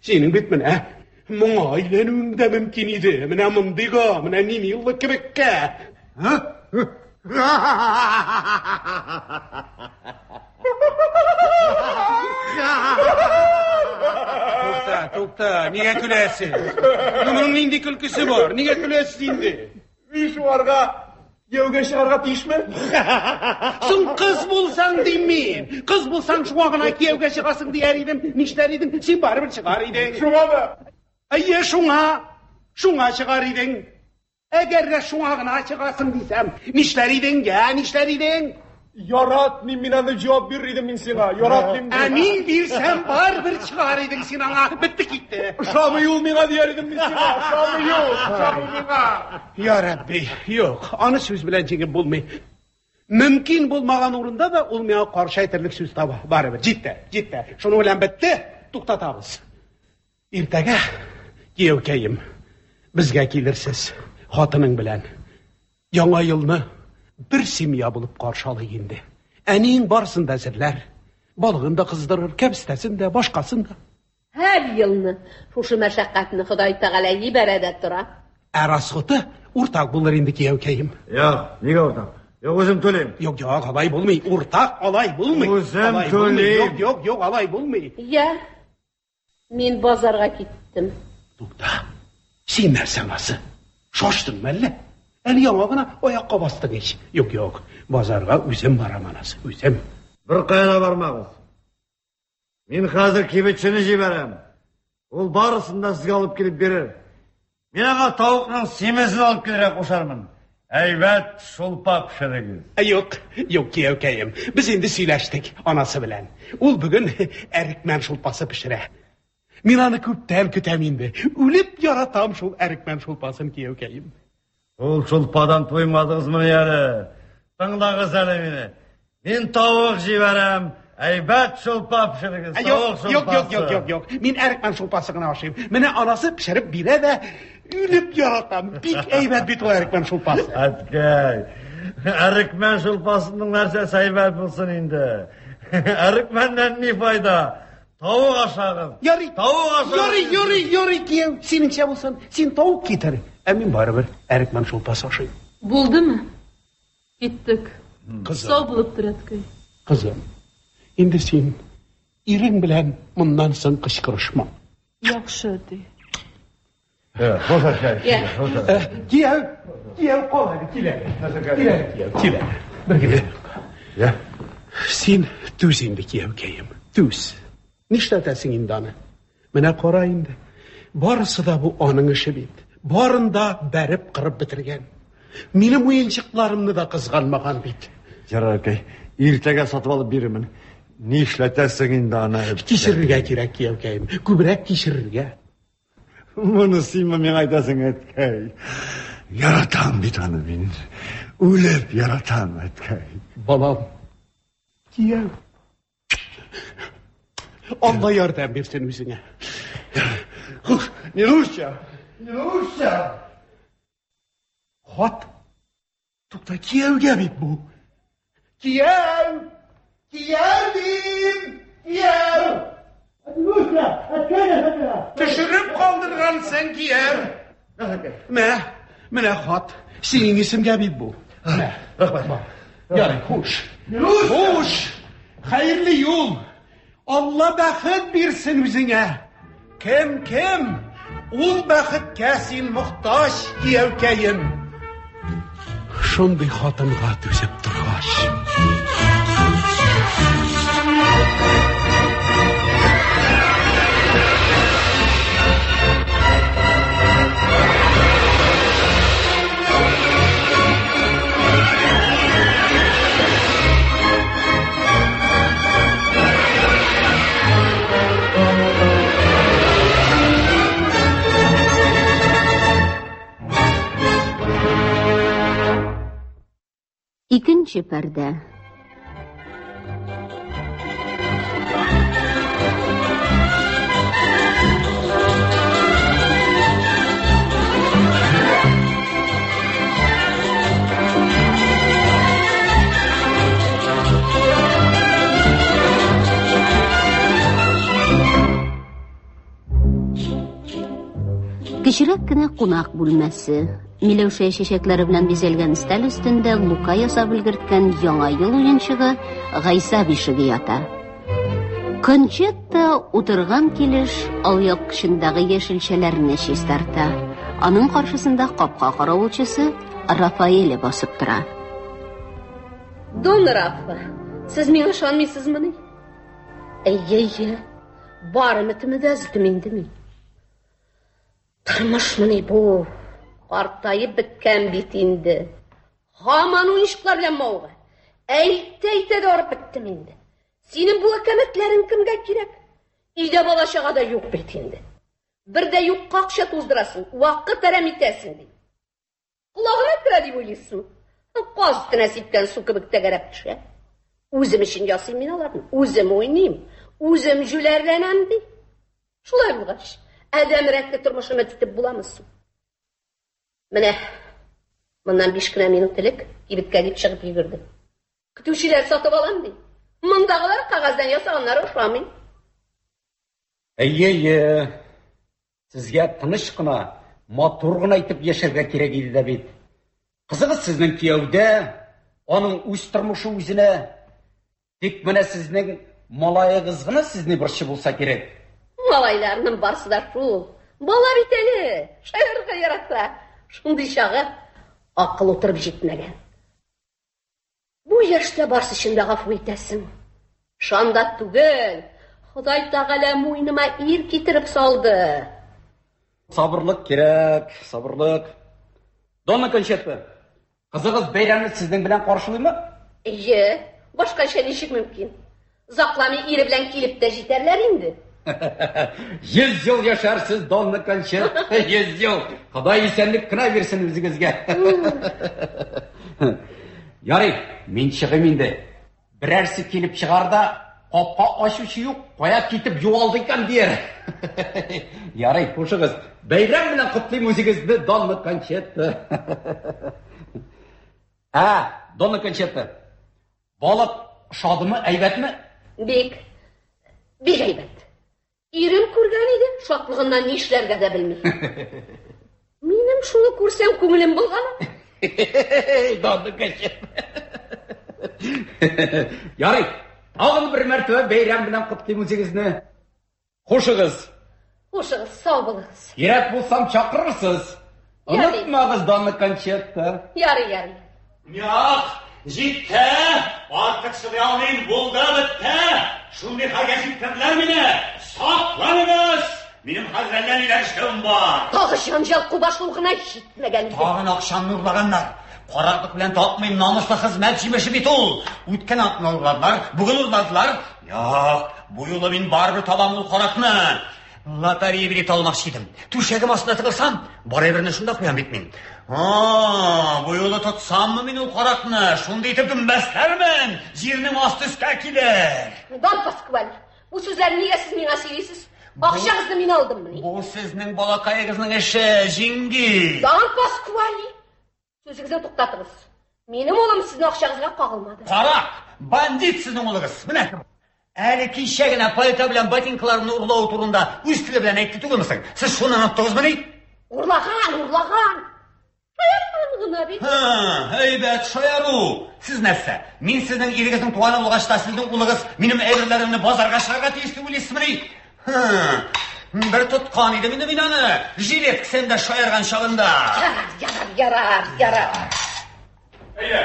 Speaker 4: Senin bitmine muňa aylanýan da mümkin idi. Mine mındyga, mine nini ýylly kirikkä. Tokta, niye gülesiz? Bunun indi külküsü var, niye gülesiz indi?
Speaker 5: Şu arga yevge şarga tişme?
Speaker 4: Sen kız bulsan demeyin. Kız bulsan şu ağına yevge çıkasın diyer idim, nişler idim, sen bari bir çıkar idin.
Speaker 5: Şuna da.
Speaker 4: Әйе, шуңа чыгар идең. Әгәр дә шуңа гына чыгасың дисәм, нишләр идең?
Speaker 5: Яратмыйм, мин аны җавап бир идем мин сиңа. Яратмыйм.
Speaker 4: Мин бирсәм барыбер чыгар идең син аңа. Битте китте.
Speaker 5: Ошамый ул миңа дияр идем мин сиңа. Ошамый миңа.
Speaker 4: Я Рабби, юк, аны сүз белән җиңеп булмый. Мөмкин булмаган урында да ул миңа каршы әйтерлек сүз таба. Барыбер, җитте. Шуның белән бетте. Туктатабыз. Иртәгә кияүкәем, безгә килерсез, хатының белән. Яңа елны bir семья булып каршылый инде. Әниң барсын да әзерләр. Балыгын да кыздырыр, кәбестәсен дә, башкасын да.
Speaker 3: Һәр елны шушы мәшәкатьне Ходай Тәгалә ибәрәдә тора.
Speaker 4: Расходы уртак булыр инде кияүкәем.
Speaker 8: Нигә уртак? Үзем төлейм.
Speaker 4: Юк, алай булмый. Уртак алай булмый.
Speaker 8: Үзем төлейм.
Speaker 4: Юк, алай булмый.
Speaker 3: Мин базарга киттем.
Speaker 4: Тукта. Син нәрсә асы? Шаштыңмы әллә? Әле яңа гына аякка бастың ич. Юк, базарга үзем барам анасы, үзем.
Speaker 8: Бер кая бармагыз. Мин хәзер кибетчене җибәрәм. Ул барысын да сезгә алып килеп бирер. Мин аңа тавыкның семесен алып килергә кушармын. Әйбәт шулпа пешерегез.
Speaker 4: Юк, кияүкәем. Без инде сөйләштек анасы белән. Ул бүген әрекмән шулпасы пешерә. Мин аны күптән көтәм инде. Үлеп яратам шул әрекмән шулпасын кияүкәем.
Speaker 8: Ул шулпадан туймадыңызмы әле? Тыңлагыз әле мине. Мин тавык җибәрәм. Әйбәт шулпа пешерегез.
Speaker 4: Юк. Мин әрекмән шулпасы гына ашыйм. Менә анасы пешереп бирә дә үлеп яратам. Бик әйбәт бит ул әрекмән шулпасы.
Speaker 8: Әткәй. Әрекмән шулпасының нәрсәсе әйбәт булсын инде. Әрекмәннән ни файда? Тавык ашагыз.
Speaker 4: Ярый, кияү. Синеңчә булсын, син тавык китер. Мин барыбер әрекмән шулпасы ашыйм.
Speaker 7: Булдымы? Киттек.
Speaker 4: Кызым.
Speaker 7: Сау булып тор, әткәй.
Speaker 4: Кызым, инде син ирең белән моннан соң кычкырышма.
Speaker 7: Яхшы, ди.
Speaker 4: Кияү, кал әле, килә. Бергә. Син түз инде кияүкәем, түз. Нишләтәсең инде аны? Менә кара инде. Барысы да бу аның эше бит. Барында бәреп кырып бетергән. Минем уенчыкларымны да кызганмаган бит.
Speaker 8: Яраркай, иртәгә сатып алып бирермен. Нишләтәсең инде аны?
Speaker 4: Кичерергә кирәк кияүкәем, күбрәк кичерергә.
Speaker 8: Моны син миңа әйтәсең, әткәй. Яратам бит аны мин. Үлеп яратам, әткәй.
Speaker 4: Балам, кияү. Allah yardım versin üzüne.
Speaker 8: Нилуша.
Speaker 4: Хат. Тукта кияүгә бит бу. Кияү. Нилуша, әткәй. Төшереп калдыргансың кияү. Менә хат. Синең исемгә бит бу.
Speaker 8: Рәхмәт.
Speaker 4: Ярый, хуш. Хуш. Хәерле юл. Allah бәхет бирсен үзеңә. Кем? Ул бәхеткә син мохтаҗ, кияүкәем. Шундый хатынга түзеп торгач.
Speaker 2: Икенче пәрдә. Кечерәк кенә кунак бүлмәсе. Миләүшә чәчәкләре белән бизәлгән стәл өстендә Лука ясап өлгерткән яңа ел уенчыгы Гайса бишеге ята. Кончетта утырган килеш алъяк кышындагы яшелчәләрне чистарта. Аның каршысында капка каравылчысы Рафаэль басып тора.
Speaker 3: Дон Рафа, сез миңа ышанмыйсызмыни? Әйе, бары митмедәздем инде мин. Тормыш міне bu. Qартайып біткен бит инде. Хаман уйышқлар белән мауга. Әйтә-әйтә дә арып биттем инде. Синең бу әкәмәтләрең кемгә кирәк? Өйдә бала-чага да юк бит инде. Бер дә юкка акча туздырасың, вакыт әрәм итәсең ди. Кулагына керә дип уйлыйсың. Каз өстенә сипкән су кебек тәгәрәп төшә. Үзем өчен ясыйм мин аларны. Үзем уйныйм, үзем җүләрләнәм ди. Шулай булгач, адәм рәтле тормышыма титеп буламы соң? Менә, моннан 5 кенә минут элек кибеткә дип чыгып йөгерде. Көтүчеләр сатып алам ди. Мондагылар кагаздан ясаганнар ошамый.
Speaker 9: Әйе, сезгә тыныч кына, матур гына итеп яшәргә кирәк иде дә бит. Кызыгыз сезнең кияүдә, аның үз тормышы үзенә, тик менә сезнең малайыгыз гына сезне борчы булса кирәк.
Speaker 3: Малайларның барсы да шул. Бала бит әле, шаярга ярата. Шундый чагы акыл утырып җитмәгән. Бу яшьтә барсы өчен дә гафу итәсең. Шанда түгел, Ходай Тәгалә муйныма ир китереп салды.
Speaker 9: Сабырлык кирәк, сабырлык. Донна Кончета, кызыгыз бәйрәмне сезнең белән каршылыймы?
Speaker 3: Башкача ничек мөмкин? Заклами ире белән килеп тә җитәрләр инде.
Speaker 9: 100 ел яшәрсез, Донна Кончета, 100 ел. Ходай исәнлек кенә бирсен үзегезгә. Ярый, мин чыгым инде. Берәрсе килеп чыгарда, капка ачучы юк, кая китеп юалды икән дияр. Ярый, кушыгыз. Бәйрәм белән котлыйм үзегезне, Донна Кончета. Донна Кончета. Балык шадымы, әйбәтме?
Speaker 3: Бик әйбәт. Ирем күргән иде, шатлыгыннан ни эшләргә дә белми. Минем шуны күрсәм күңелем булган.
Speaker 9: Донна Кончета. Ярый, тагын бер мәртәбә бәйрәм белән котлыйм үзегезне. Хушыгыз.
Speaker 3: Хушыгыз, сау булыгыз.
Speaker 9: Кирәк булсам чакырырсыз. Онытмагыз, Донна Кончета.
Speaker 3: Ярый.
Speaker 6: Як, җитте, артык сылый алмыйм, булды, бетте. Шундый хәлгә җиткәннәр мине. Сакланыгыз. Минем хәзерләнгән иләштем бар.
Speaker 3: Тагы җанҗал кубашлыгына җитмәгән иде.
Speaker 6: Тагын акчаны урлаганнар. Караклык белән тапмыйм, намуслы хезмәт җимеше бит ул. Үткән атны урладылар, бүген урладылар. Як, бу юлы мин барыбер табам ул каракны. Лотарея билет алмакчы идем. Түшәгем астына тыгылсам, барыберне шунда куям бит мин. Бу юлы тотсаммы мин ул каракны? Шундый итеп дөмбәсләрмен. Җирнең асты өскә килер.
Speaker 3: Дан Паскваль, бу сүзләрне нигә сез миңа сөйлисез? Акчагызны мин алдыммы?
Speaker 6: Бу сезнең балакаегызның эше, җиңги.
Speaker 3: Дан Паскваль, сүзегезне туктатыгыз. Минем улым сезнең акчагызга кагылмады.
Speaker 6: Карак, бандит сезнең улыгыз. Менә әле кичә генә пальто белән ботинкаларны урлау турында үз теле белән әйтте түгелме? Сез шуны оныттыгызмы ни?
Speaker 3: Урлаган. Шаярман гына бит.
Speaker 6: Әйбәт, шаяру. Сез нәрсә? Мин сезнең ирегезнең туганы булгач та сезнең улыгыз минем әйберләремне базарга чыгарга тиеш дип уйлыйсызмы ни? Бер тоткан иде мине аны. Җилет кесәмдә шаярган чагында.
Speaker 3: Ярар.
Speaker 5: Әйдә,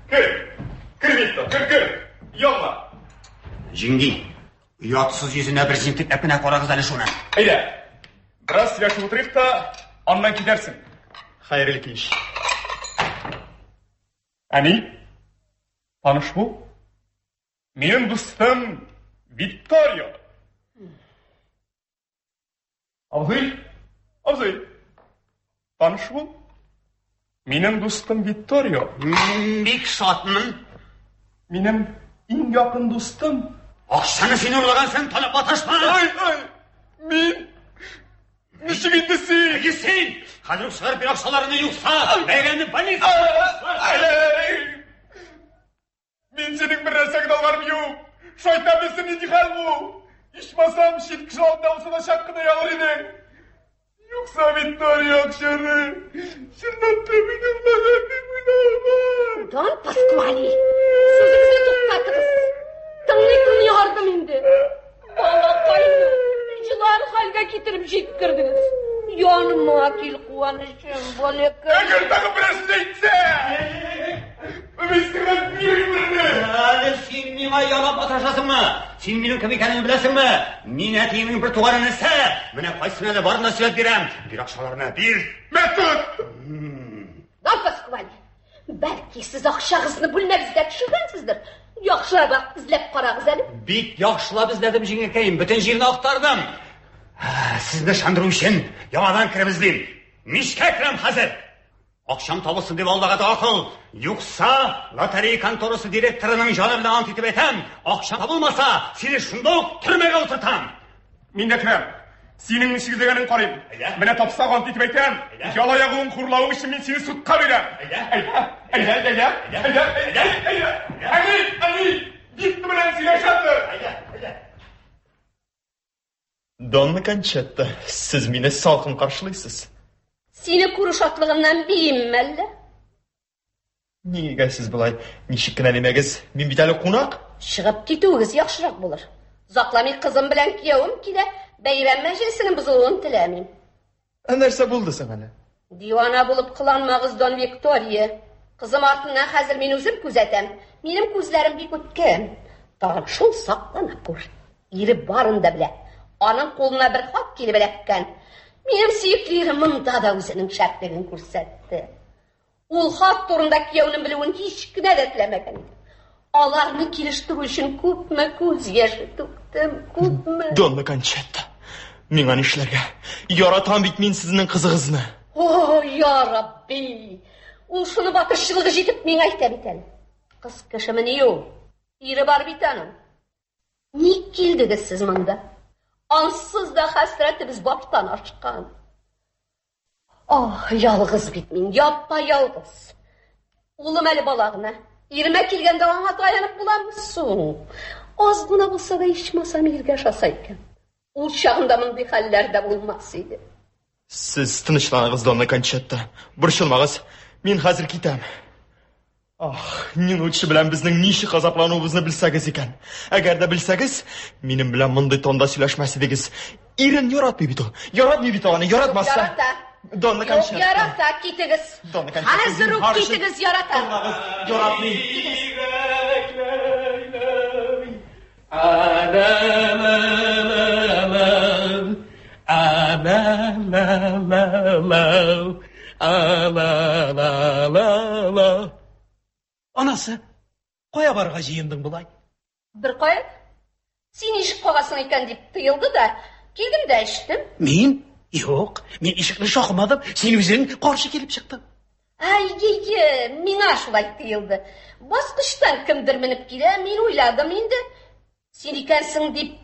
Speaker 5: кер. Яңа.
Speaker 6: Җиңги, оятсыз йөзенә бер җентекләп кенә карагыз әле шуны.
Speaker 5: Әйдә, бераз сөйләшеп утырыйк та, аннан китәрсең. Хәерле кич. Әни, таныш бу? Минем дустым Виктория. Абзый, таныш бу? Минем дустым Виктория.
Speaker 6: Бик шатмын.
Speaker 5: Минем иң якын дустым.
Speaker 6: Акчаны син урлагансың, талап аташма.
Speaker 5: Мин ничек инде
Speaker 6: син? Хәзер чыгар бир акчаларны юкса, бәйрәмне полиция.
Speaker 5: Мин синең бер нәрсәгә алгарым юк. Шайтан белсен нинди хәл бу. Ичмасам шит кеше алдында булса да чак кына ялыр идең. Юкса Виктория акчаны. Чынлап минем улаган дип уйлама.
Speaker 3: Дан Пасквали, сүзегезне туктатыгыз. Тыңлыйм ярдым инде. Балакайны, җылар хәлгә китереп җиткердегез. Яныма кил куанычым, балакай.
Speaker 5: Әгәр тагы берәрсе әйтсә, мин сиңа бирмәм.
Speaker 6: Әле син миңа ялап аташасыңмы?
Speaker 9: Син минем кем икәнен беләсеңме? Мин әтиеңнең бер туган энесе. Менә кайсына да барына сөйләп бирәм. Бир акчаларны, бир.
Speaker 5: Мәтүт!
Speaker 3: Паскваль, бәлки сез акчагызны бүлмәгезгә төшергәнсездер. Яхшырак эзләп карагыз әле.
Speaker 9: Бик яхшылап эзләдем, җиңәкәем. Бөтен җирне актардым. Сезне шандыру өчен яңадан киреп эзлим. Нишкә керәм хәзер? Акчам табылсын дип Аллага акыл. Юкса, лотерея конторасы директорының җаны белән ант итеп әйтәм. Акча табылмаса, сине шунда ук төрмәгә утыртам.
Speaker 5: Мин дә керәм. Синең ничек дигәнең карыйм. Менә тапса ант итеп әйтәм. Яла ягуын хурлавың өчен мин сине судка бирәм. Дикт белән сөйләшәбез.
Speaker 10: Донна Кончетта, сез мине салкын каршылыйсыз.
Speaker 3: Сине күрү шатлыгыннан биимме әллә?
Speaker 10: Нигә сез булай ничек кенә демәгез? Мин бит әле кунак.
Speaker 3: Чыгып китүегез яхшырак булыр. Закламый кызым белән киявым килә, бәйрәм мәҗлесенең бузылуын теләмим.
Speaker 10: Нәрсә булды соң әле?
Speaker 3: Дивана булып кыланмагыз, Дон Виктория. Кызым артыннан хәзер мин үзем күзәтәм. Минем күзләрем бик үткен. Тагын шул саклана күр. Ире барын да белә. Аның кулына бер хат килеп эләккән. Минем сөеклерем монда да үзенең шәртлеген күрсәтте. Ул хат турында кияүнең белүен һич кенә дә теләмәгән. Аларны килештерү өчен күпме күз яше түктем, күпме.
Speaker 10: Донна Кончетта, миңа нишләргә? Яратам бит мин сезнең кызыгызны.
Speaker 3: О, я Рабби! Ул шуны батырчылыгы җитеп миңа әйтә бит әле. Кыз кешеме ни ул? Ире бар бит аның. Ник килдегез сез монда? Ансыз да хәсрәтебез баштан ашкан. Ялгыз бит мин, яппа ялгыз. Улым әле бала гына. Иремә килгәндә аңа таянып буламы соң? Аз гына булса да ичмасам иргә ашаса икән. Ул чагында мондый хәлләр дә булмас иде.
Speaker 10: Сез тынычланыгыз, Донна Кончетта. Борчылмагыз, мин хәзер китәм. Нинучи белән безнең ничек газаплануыбызны белсәгез икән. Әгәр дә белсәгез, минем белән мондый тонда сөйләшмәс идегез. Ирен яратмый бит ул. Яратмый бит аны, яратмаса.
Speaker 3: Ярата.
Speaker 10: Донна Кончетта.
Speaker 3: Ярата, китегез. Хәзер үк китегез, ярата.
Speaker 10: Яратмый.
Speaker 4: Анасы, кая барга җыендың булай?
Speaker 3: Бер кая? Син ишек кагасың икән дип тыелды да, килдем дә эчтем.
Speaker 4: Мин? Юк, мин ишекне шакымадым, син үзең каршы килеп чыктың.
Speaker 3: Миңа шулай тыелды. Баскычтан кемдер менеп килә, мин уйладым инде. Син икәнсең дип,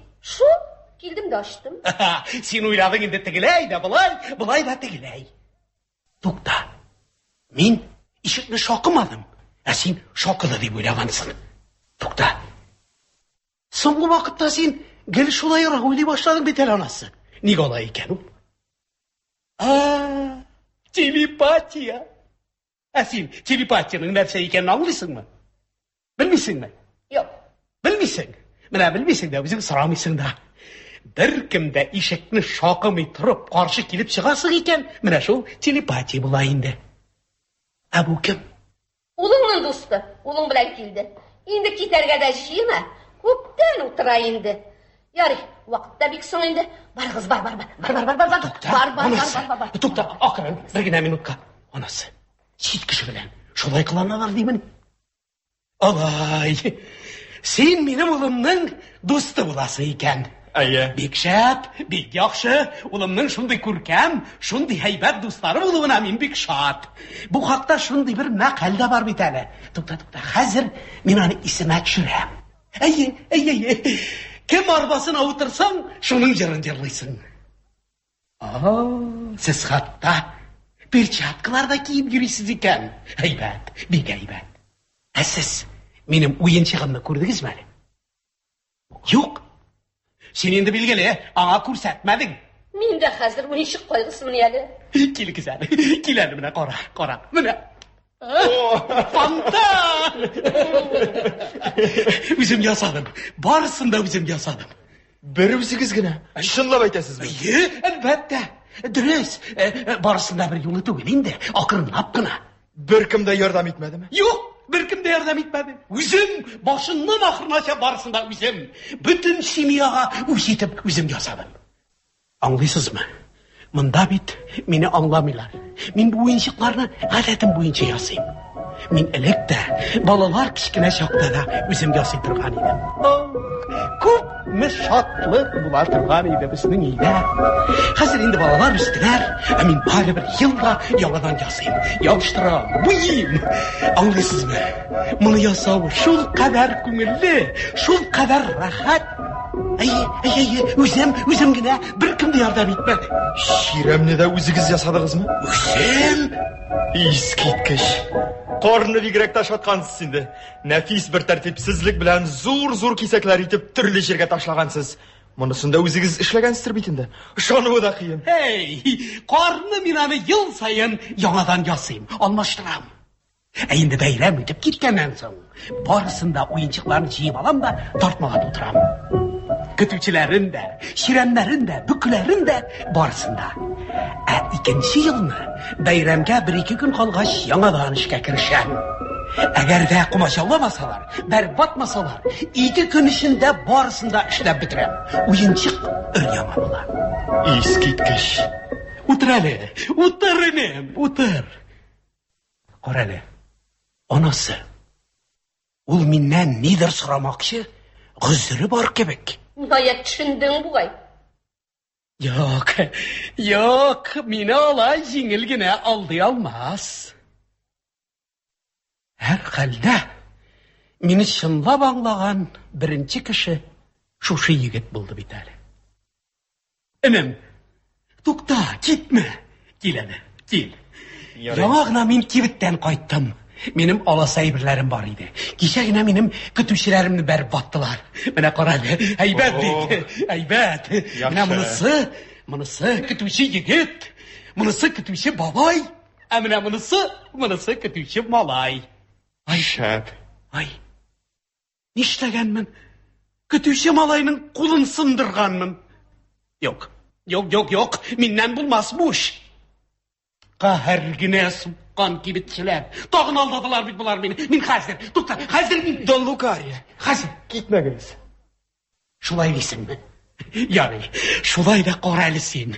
Speaker 3: килдем дә ачтым.
Speaker 4: Син уйладың инде тегеләй дә булай да тегеләй. Тукта. Мин ишекне шакымадым. Син шакыды дип уйлагансың. Тукта. Соңгы вакытта син гел шулайрак уйлый башладың бит әле анасы. Ник алай икән ул? Телепатия. Син телепатияның нәрсә икәнен аңлыйсыңмы? Белмисеңме?
Speaker 3: Юк.
Speaker 4: Белмисең. Менә белмисең дә үзең сорамыйсың да. Бер кем дә ишекне шакымый торып каршы килеп чыгасың икән, менә шул телепатия була инде. Бу кем?
Speaker 3: Улыңның дусты, улың белән килде. Инде китәргә дә җыена, күптән утыра инде. Ярый, вакытта бик соң инде. Барыгыз, бар.
Speaker 4: Тукта, акырын, бер генә минутка. Анасы, чит кеше белән шулай кыланалар димени? Алай, син минем улымның дусты буласы икән. Бик шәп, бик яхшы, улымның шундый күркәм, шундый һәйбәт дустлары булуына мин бик шат. Бу хакта шундый бер мәкаль дә бар бит әле. Тукта, хәзер мин аны исемә төшерәм. Кем арбасына утырсаң, шуның җырын җырлыйсың. Сез хатта перчаткалар да киеп йөрисез икән. Һәйбәт, бик һәйбәт. Сез минем уенчыгымны күрдегезме әле? Юк. Син инде билгеле, аңа күрсәтмәдең.
Speaker 3: Мин дә хәзер уенчык кайгысымын әле.
Speaker 4: Килегез әле. Кил әле менә кара. Менә. Фанта! Үзем ясадым. Барысын да үзем ясадым.
Speaker 10: Бер үзегез генә. Чынлап әйтәсезме?
Speaker 4: Әлбәттә. Дөрес. Барысын да бер юлы түгел инде. Акрынлап кына.
Speaker 10: Бер кем дә ярдәм итмәдеме?
Speaker 4: Юк, бер кем Беркем de yardım etmedi. Üzüm başından ahırınaça barısında üzüm. Bütün simyaga üsetip üzüm yasadım. Anlıyorsunuz mu? Mında bit, beni anlamıyorlar. Ben bu oyuncaklarını adetim boyunca yasayım. Ben elek de, balalar kiçkine şakta da üzüm yasayıp durgan idim. Көп şatlık bular durgan idi bizning iyde. Hazır indi balalar üstüler, men bari bir yılda yaladan yasayım, yapıştıram, buyayım. Anlıyorsunuz mu? Bunu yasağı şul kadar kümüllü, şul kadar rahat. Üzüm gine bir kimde yardım etmedi.
Speaker 10: Şiremni de o'zingiz yasadingizmi?
Speaker 4: Üzüm?
Speaker 10: Iskitkish. Qorni bigrak tashlatgansiz endi. Nafis bir tartibsizlik bilan zo'r kesaklar etib turli yerga tashlagansiz. Bunisida o'zingiz ishlagansizdir bitinda. Ishonib da qiyin.
Speaker 4: Hey, qorni minani yil sayin yangadan yasayım, almashtiram. Endi bayram o'tib ketgandan so'ng barısında o'yinchiqlarni jiyib olam da tortmaga o'tiram. Kütüçülerin de, şirenlerin de, büklerin de barısında. İkinci yılını bayramga 1-2 gün kalgaç yanadan işe kirişen. Eğer de kumaşallamasalar, berbatmasalar, 2 gün içinde barısında işlep bitirem. Oyuncak ölyamalılar.
Speaker 10: Iskitkish.
Speaker 4: Otur hele, otur enem, otur. Kor hele, anası. Ol mindən nedir soramakçı, gızırı var kebek.
Speaker 3: Nihayet düşündün bu gay.
Speaker 4: Yok, meni olay jingilgine aldı almaz. Her halde, meni şınlap anlagan birinci kişi şuşu yigit buldu bitali. Enem, tukta, gitme. Gel hele, gel. Yağına men kibitten qaytdım. Benim alasay birlerim var idi. Geçen benim kütüşlerimni berbattılar. Bana karali, heybet bit, heybet. Bana mınısı kütüşü yigit, mınısı kütüşü babay, emine mınısı kütüşü malay.
Speaker 10: Ay şap.
Speaker 4: Ay, niştegenmin, kütüşü malayının kulun sındırganmin. Yok, minnen bulmaz bu iş. Kahergine kan kibitçiler. Tağın aldadılar bittiler beni. Min hazır. Tukta. Hazır min.
Speaker 10: Don Lucario.
Speaker 4: Hazır.
Speaker 10: Gitmeginiz.
Speaker 4: Şulay bilsin mi? Yani şulay da koralisin.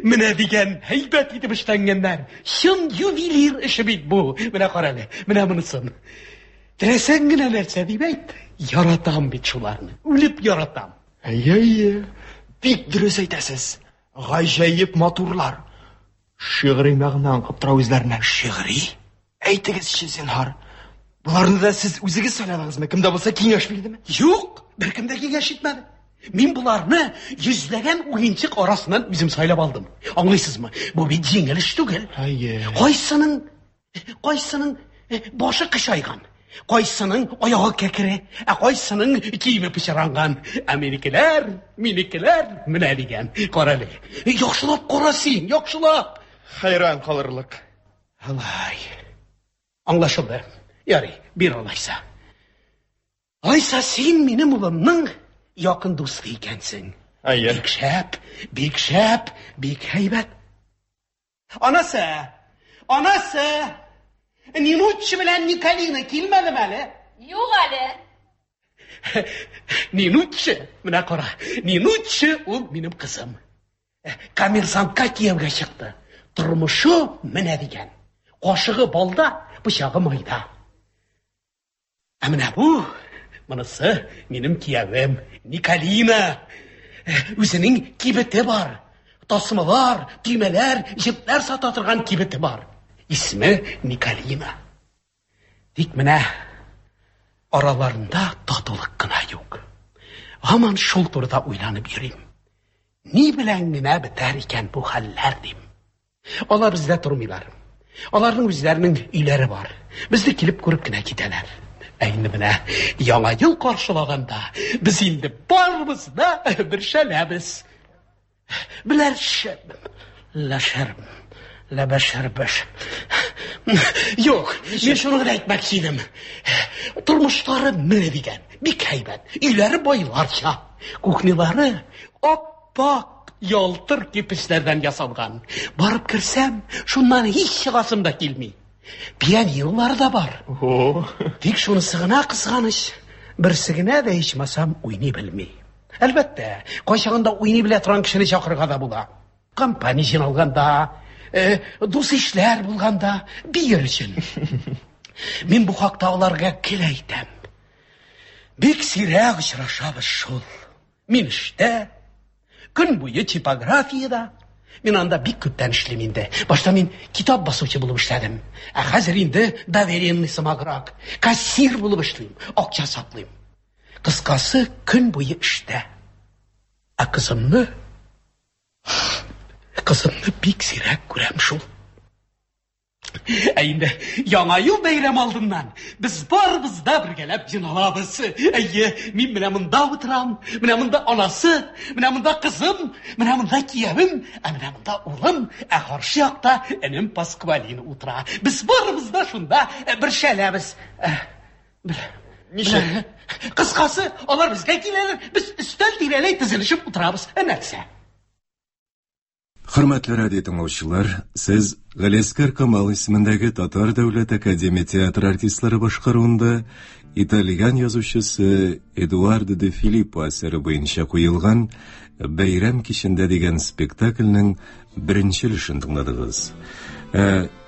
Speaker 4: Mine digen heybet edip iştengenler. Şın juvelir işi bit bu. Mine korali. Mine mınısın. Diresen gine nerse diyeyim. Yaratam bit şularını. Ölüp yaratam.
Speaker 10: Ay. Bik dürüst aytasiz. G'ajaib motorlar. Şiiri ma'nan qiptira o'zlaridan.
Speaker 4: Şiiri?
Speaker 10: Aytingizchi zinhor. Bularni da siz o'zingiz sayladingizmi? Kimda bo'lsa kengash bildimi?
Speaker 4: Yo'q, bir kimda kengash etmadi. Men bularni yuzlagan o'yinchiq orasidan o'zim saylab oldim. Anlaysizmi? Bu bir jengil ish tugul. Qaysining boshi qishaygan, qaysining oyog'i kekiri, qaysining kiyimi pishirangan. Menikilar, mina degan. Qarali. Yaxshilab qarasin, yaxshilab.
Speaker 10: Hayron qolirlik.
Speaker 4: Alay. Anlaşıldı. Yari, bir olaysa. Aysa sen benim ulamның yakın dostu ekensin.
Speaker 10: Ayy.
Speaker 4: Bek şap, bek heybet. Anası. Ninuççu bilen Nikolina kelmedi mi Ali?
Speaker 3: Yok Ali.
Speaker 4: Ninuççu, buna qara. Ninuççu o benim kızım. Kommersantga kiyevga chiqdi. Turmushi mina degan. Qoshig'i bolda, bıçağı mayda. Amına bu, bunisi benim kiyevim Nikolina. O'zining kibiti var. Tasmalar, düğmeler, jipler satatırgan kibiti var. İsmi Nikolina. Dik mina aralarında tatılık gına yok. Aman şol turda uylanıp yürüyüm. Ne bilengine biter iken bu haller deyim. Onlar bizde durmuyorlar. Onların özlerinin üyleri var. Bizde kilip kurup gine gideler. Eyni bine yana yıl karşılağında biz indi barımız da bir şelebiz. Biler leşerim. Lebeşerbeş. Yok, ben şunu aytmak istedim. Turmuşları ne degen? Bir heybet. Üyleri boylarca. Kuhniları oppak yaltır kipişlerden yasalgan. Barıp kirsem şundan hiç çıkasım da gelmey. Pianинолар да бар. Тик шунысы гына кызганыч. Берсе генә дә ичмасам уйный белми. Әлбәттә, кайчагында уйный белә торган кешене чакырга да була. Компания җыйналганда, дус ишләр булганда, бир өчен. Мин бу хакта аларга кил әйтәм. Бик сирәк очрашабыз шул. Мин эштә, көн буе типографиядә. Мин анда бик күптән эшлим инде. Башта мин китап басучы булып эшләдем. Ә хәзер инде доверенный самограк. Кассир булып эшлим, акча саклыйм. Кыскасы, көн буе эштә. Ә кызымны бик сирәк күрәм шул. Ә инде яңа ел бәйрәм алдыннан без барыбыз да бергәләп җыйналабыз. Әйе, мин менә монда утырам, менә монда анасы, менә монда кызым, менә монда киявем, ә менә монда улым, ә каршы якта энем Пасквалин утыра. Без барыбыз да шунда бер шәләбез. Нишләп? Кыскасы, алар безгә киләләр, без өстәл тирәләй тезелешеп утырабыз. Нәрсә?
Speaker 1: Хөрмәтле радио тыңлаучылар, сез Галиәскәр Камал исемендәге Татар дәүләт академия театр артистлары башкаруында итальян язучысы Эдуардо де Филиппо әсәре буенча куелган «Бәйрәм кичендә» дигән спектакльнең беренче өлешен тыңладыгыз.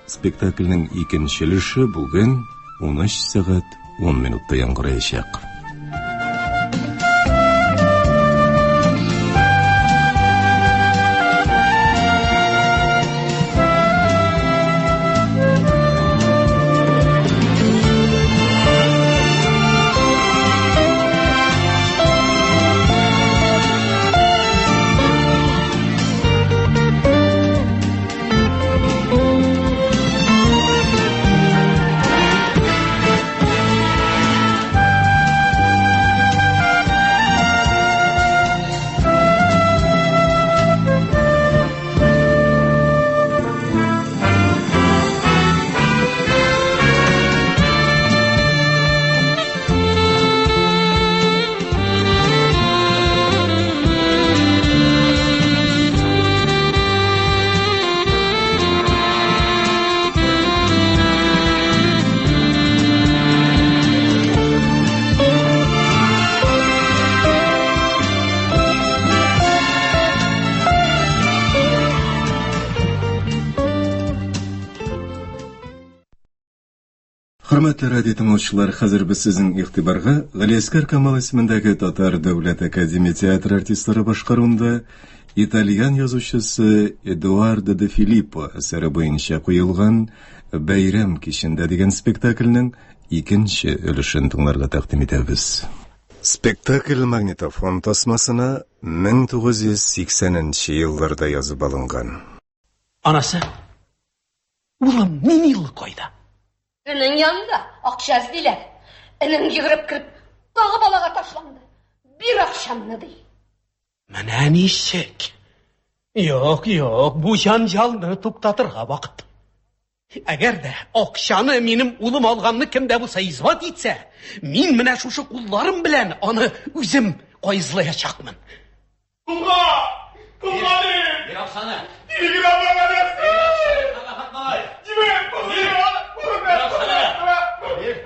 Speaker 1: Спектакльнең икенче өлеше бүген 13:10 яңгыраячак. Хөрмәтле радио тыңлаучылар, хәзер без сезнең игътибарга Галиәскәр Камал исемендәге Татар дәүләт академия театр артистлары башкаруында итальян язучысы Эдуардо де Филиппо әсәре буенча куелган «Бәйрәм кичендә» дигән спектакльнең икенче өлешен тыңларга тәкъдим итәбез. Спектакль магнитофон тасмасына 1980 елларда язып алынган.
Speaker 4: Анасы, улым, мин ел кайда?
Speaker 3: Энең янында, акча эзлиләр. Энең йөгереп кирип, тагы балага ташланды. Бир акчамны ди.
Speaker 4: Менә ничек? Юк, бу җанҗалны туктатырга вакыт. Әгәр дә акчаны минем улым алганны кемдә булса избат итсә, мин менә шушы кулларым белән аны үзем кайзлаячакмын.
Speaker 5: Кулга! Бир
Speaker 9: акчаны.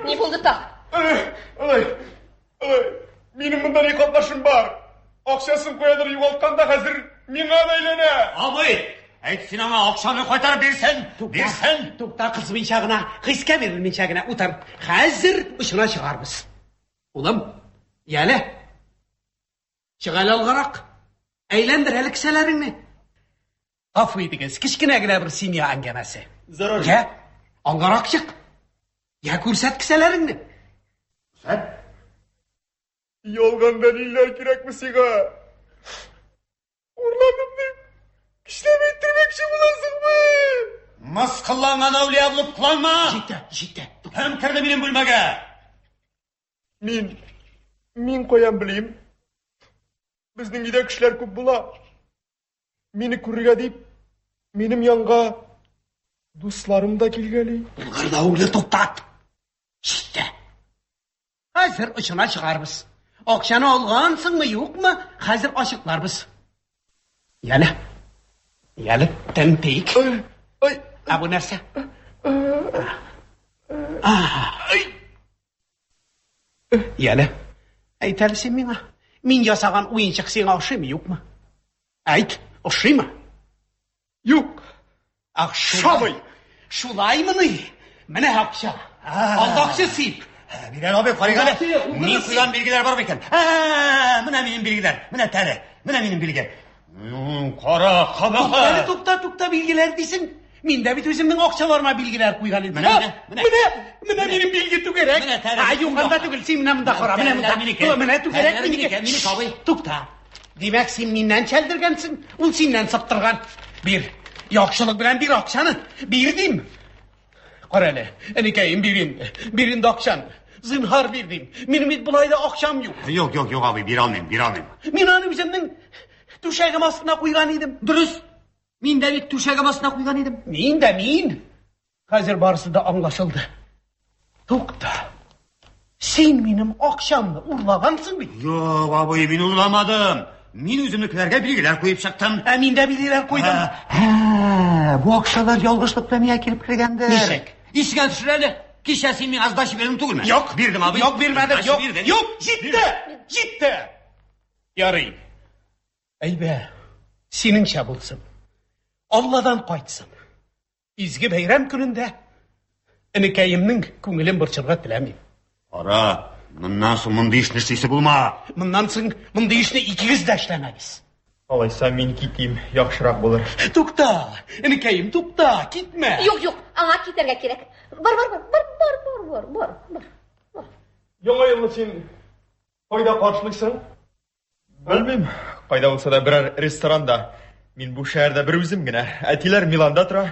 Speaker 3: Ни булды та?
Speaker 5: Минем монда ни катнашым бар? Акчасын куядыр югалтканда хәзер миңа бәйләнә.
Speaker 9: Абый, әйт син аңа акчаны кайтарып бирсән, бирсән.
Speaker 4: Тукта, кызмыйча гына, хискә бирелмичә генә утыр. Хәзер ушына чыгарбыз. Улым, яле. Чыгал алгарак. Әйләндер әле кешеләреңне. Афу итегез, кичкенә генә бер семья әңгәмәсе.
Speaker 5: Зарар.
Speaker 4: Я, алгарак чык. Я күрсәт кешеләреңне.
Speaker 5: Күрсәт. Ялган дәлилләр кирәкме сиңа? Урладым дип, кешеләр әйттермәкче буласыңмы?
Speaker 9: Мыскылланган әүлия булып кыланма.
Speaker 4: Җитә.
Speaker 9: Кем керде минем бүлмәгә?
Speaker 5: Мин каян белим? Безнең өйдә кешеләр күп була. Мине күрергә дип, минем янга дусларым да килгәли.
Speaker 4: Булгарда углы туктат. Җитә. Хәзер ушына чыгарбыз. Акчаны алгансыңмы, юкмы? Хәзер ачыкларбыз. Яле, тәнтик.
Speaker 5: Ай.
Speaker 4: Ә бу нәрсә? Яля, әйт әлі сен меңа. Мен жасаған ойыншық сен ақшымы, yok mu? Әйт, ақшымы?
Speaker 5: Yok.
Speaker 4: Ақшамы. Шулаймыны. Міне ақша. Алда ақша сип.
Speaker 8: Bilal abi qarıqalı. Мен құйған белгілер бар бекен. Мына менің белгілер. Мына тәрі. Мына менің белгілер. Қара, қабаға.
Speaker 4: Тұқта белгілер дейсің. Мен де бит өзімнің ақшаларыма белгілер құйған едім. Міне менің белгі түгерек. Юқанда түгіл, сен мына мұнда қара. Міне түгерек. Тұқта. Демек сен меннен чәлдіргенсің. Ол сеннен сыптырған. Bir, яқшылық білән bir ақшаны. Bir дейм. Қара әлі, әнекейім берін de ақшаны. Zinhar verdim. Benim hiç bulayda akşam yok.
Speaker 8: Yok abi bir almayayım.
Speaker 4: Men onu bizimning to'shagim ostına qo'ygan edim.
Speaker 9: Durust. Men de bir to'shagim ostına qo'ygan edim.
Speaker 4: Men. Hozir barisi da anlaşıldı. To'xta. Sen benim akşamni urlagansın.
Speaker 8: Yok abi men urlamadım. Men o'zimnikilarga belgilar qo'yib chiqdim.
Speaker 4: Men de belgilar qo'ydim.
Speaker 9: Bu akşalar yolg'izlik bilan menga kelib kirgandir.
Speaker 4: Neshak?
Speaker 9: Esga tushirali. Kecha sen men azdashi berdim tug'ilma.
Speaker 4: Yok,
Speaker 8: berdim abi.
Speaker 4: Yok, bermedim. Yok, ciddi. Yarayın. Ey be, seninçe bulsun. Allah'dan qaytsın. İzgi bayram gününde enekayimning ko'ngilin bir chirg'at tilamayman.
Speaker 8: Ara, bundan so'ng bunday ishni istaysa bo'lma.
Speaker 4: Bundan so'ng bunday ishni ikkigiz tashlamaysiz.
Speaker 10: Alaysa men ketayim, yaxshiroq bo'lar.
Speaker 4: To'xta, enekayim, to'xta, ketma.
Speaker 3: Yo'q, anga ketarga kerak. Bor.
Speaker 5: Yangi yilni sen qayda qarshilaysan?
Speaker 10: Bilmayman. Qayda bo'lsa da biror restoranda. Men bu shaharda bir o'zimgina. Atilar Milanda tura.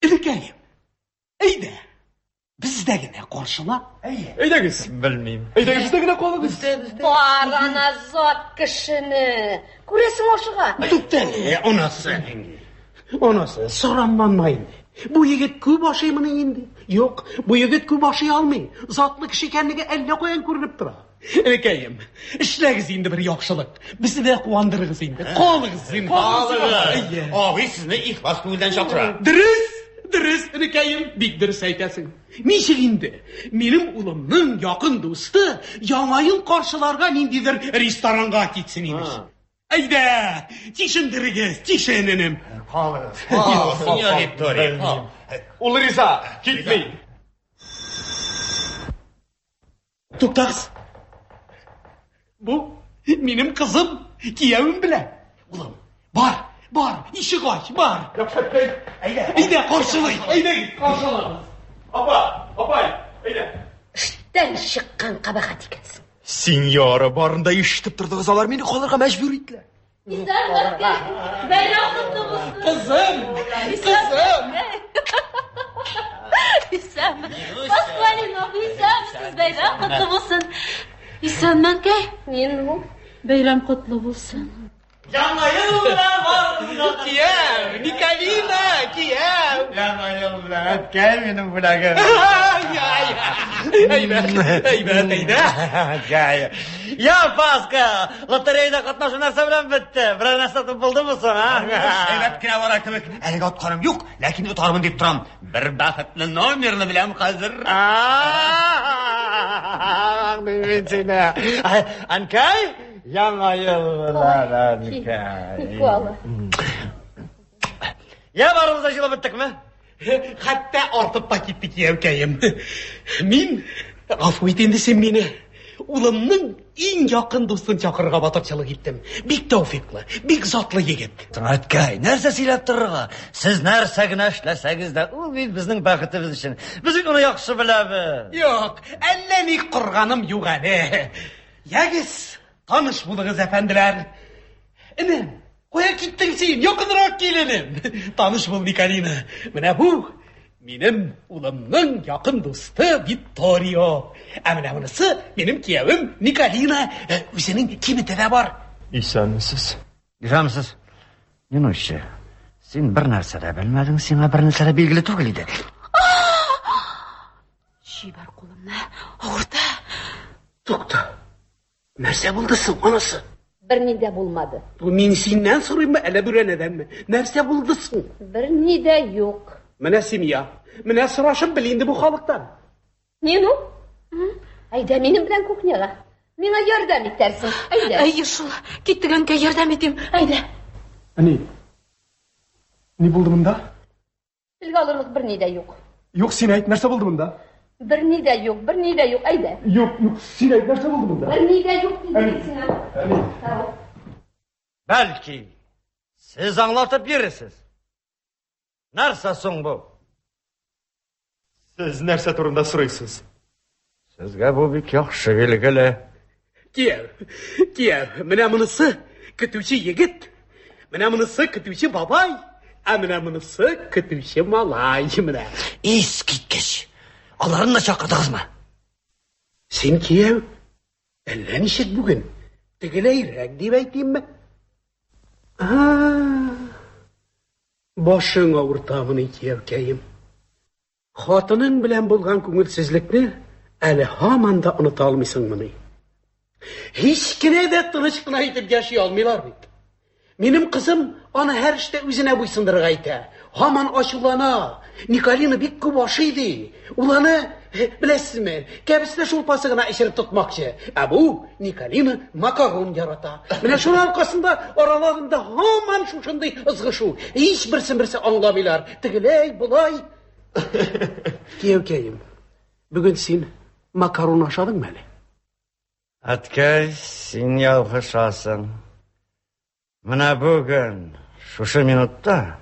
Speaker 4: Enekayim. Eyda. Bizdagina qarshila.
Speaker 5: Aydagiz.
Speaker 10: Bilmayman.
Speaker 5: Aydagiz bizdagina qolamiz.
Speaker 3: Bor ana zot kishini. Ko'rasan o'shiga.
Speaker 4: To'xta, onasi so'ranmanmaydi. Bu yigit ko'p oshaymi endi? Yo'q, bu yigit ko'p oshay olmaydi. Zotli kishi ekanligi allaqo'yan ko'rinib turadi. Enekayim, ishlagiz endi bir yaxshilik. Bizni de quvondirg'iz endi. Qoling'iz endi.
Speaker 8: Abi sizni ixlos ko'ngildan chaqiraman.
Speaker 4: Durust, enekayim, bek durust aytasan. Meshik endi mening ulimning yaqin do'sti Yangi yil qarshilarga nindidir restoranga ketsin emish. Ayda, tishininim.
Speaker 8: Senyor Vittorio.
Speaker 5: Ul Riza, ketmay.
Speaker 4: To'xtaz. Bu benim kızım, kiyavim bilan. Ulan, bor, eshik och, bor.
Speaker 5: Yaxshatday.
Speaker 4: Ayda qarshilay, qarshilaymiz.
Speaker 5: Opay, ayda.
Speaker 3: Ishdan chiqqan qabahat ekansan.
Speaker 10: Sinyora borinda eshitib turdi, o'zlar meni qoldirga majbur etdilar.
Speaker 7: Bayram kutlu olsun.
Speaker 4: Kızım.
Speaker 7: İsem. Pasqualino, İsem, siz bayram kutlu olsun. İsem Menkay.
Speaker 3: Men bu.
Speaker 7: Bayram kutlu olsun.
Speaker 8: Yangi yil bilan bor.
Speaker 4: Kiyav, Nikolina, kiyav.
Speaker 8: Yangi yil bilan o'tkay mening bulagim.
Speaker 4: Ayda.
Speaker 8: Ya Paska, lotereyada qatnashuv narsa bilan bitdi. Bir narsa bo'ldimi sen, ha? Hayratgina bor akam. Aliga otqanim yo'q, lekin o'tarman deb turam. Bir baxtli nomerni bilan hozir. Men seni. Ankay, yangi yil bilan Ankay. Ya barımıza yıla bittikmi?
Speaker 4: Hatta ortib paketdi kiyavkayim. Men afv et endi sen meni. Ulimning eng yaqin do'stin chaqirga botirchilik etdim. Bek tavfiqli, bek zotli yigit.
Speaker 8: Atkay, narsa siylab turg'a. Siz narsagina ishlasangiz-da, u bizning baxtimiz uchun. Biz uni yaxshi bilamiz.
Speaker 4: Yo'q, allani qurg'anim yo'q hali. Yagiz, tanish bo'ldingiz afandilar. Inim, qo'ya ketding sen, yaqinroq kelinim. Tanish bo'l Nikolina. Mana bu mening ulimning yaqin do'sti Vittorio. Amina bunisi mening kiyavim Nikolina. O'zining kimitida bor.
Speaker 10: Esanmisiz?
Speaker 8: Esanmisiz? Ninoshi, sen bir narsada bilmading, senga bir narsada belgili tug'il edi.
Speaker 7: Shibar qo'limni og'irdi.
Speaker 4: To'xta. Narsa bo'ldisin, onasi.
Speaker 3: Bir nida bo'lmadi.
Speaker 4: Bu men sendan so'raymi, ala buranedanmi? Narsa bo'ldisin.
Speaker 3: Bir nida yo'q.
Speaker 4: Менә семья, менә сорашып бел инде бу халыктан.
Speaker 3: Не ну? Әйдә минем белән кухняга. Миңа ярдәм итәрсең. Әйдә.
Speaker 7: Әйе шул, киттегәнгә ярдәм итим. Әйдә.
Speaker 5: Ни булды монда?
Speaker 3: Телгә алырлык берни дә юк.
Speaker 5: Юк, син әйт, нәрсә булды монда?
Speaker 3: Берни дә юк, әйдә.
Speaker 5: Юк, син әйт, нәрсә булды монда?
Speaker 3: Берни дә юк дидем сиңа.
Speaker 8: Belki siz anlatıp yerirsiniz. Нәрсә соң bu?
Speaker 10: Siz нәрсә турында сорыйсыз?
Speaker 8: Сезгә бу бик яхшы билгеле.
Speaker 4: Кияв, менә монысы көтүче егет, менә монысы көтүче бабай, ә менә монысы көтүче малай, менә.
Speaker 8: Искиткеч. Аларын да чакырдыгызмы?
Speaker 4: Син кияв, әллә ничек бүген? Тегеләйрәк дип әйтимме? Башың авыртамыны киявкәем. Хатының белән булган күңелсезлекне әле һаман да оныта алмыйсыңмыни? Һич кенә дә тыныч кына итеп яши алмыйлар бит. Минем кызым аны һәр эштә үзенә буйсындырырга итә. Һаман ачулана. Николина бик күп ашый ди. Ул аны, беләсезме, кәбестә шулпасы гына эчереп тотмакчы. Ә бу Николина макарон ярата. Менә шуның аркасында араларында һаман шушындый ызгышу. Һич берсе аңламыйлар. Тегеләй, булай. Кияүкәем, бүген син макарон ашадыңмы әле?
Speaker 8: Әткәй, син ялгышасың. Менә бүген, шушы минутта,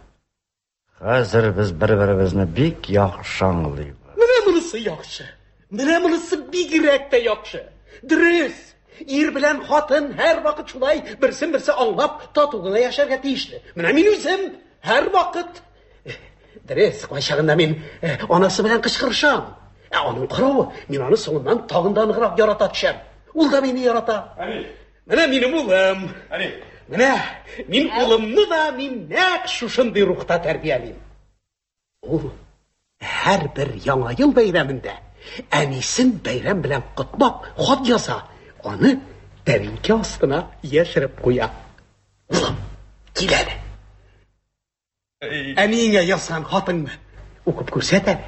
Speaker 8: хәзер без бер-беребезне бик яхшы аңлыйбыз.
Speaker 4: Менә монысы яхшы. Менә монысы бигрәк тә яхшы. Дөрес. Ир белән хатын һәр вакыт шулай берсе-берсе аңлап, тату гына яшәргә тиешле. Менә мин үзем һәр вакыт дөрес, кайчагында мин анасы белән кычкырышам. Аның каравы, мин аны соңыннан тагын да ныграк ярата төшәм. Ул да мине ярата. Менә минем улым. Менә мин улымны да мин нәкъ шушындый рухта тәрбиялим. Ул һәр бер яңа ел бәйрәмендә әнисен бәйрәм белән котлап хат яза. Аны тәринкә астына яшереп куя. Улым, кил әле. Әниеңә язган хатыңны укып күрсәт әле.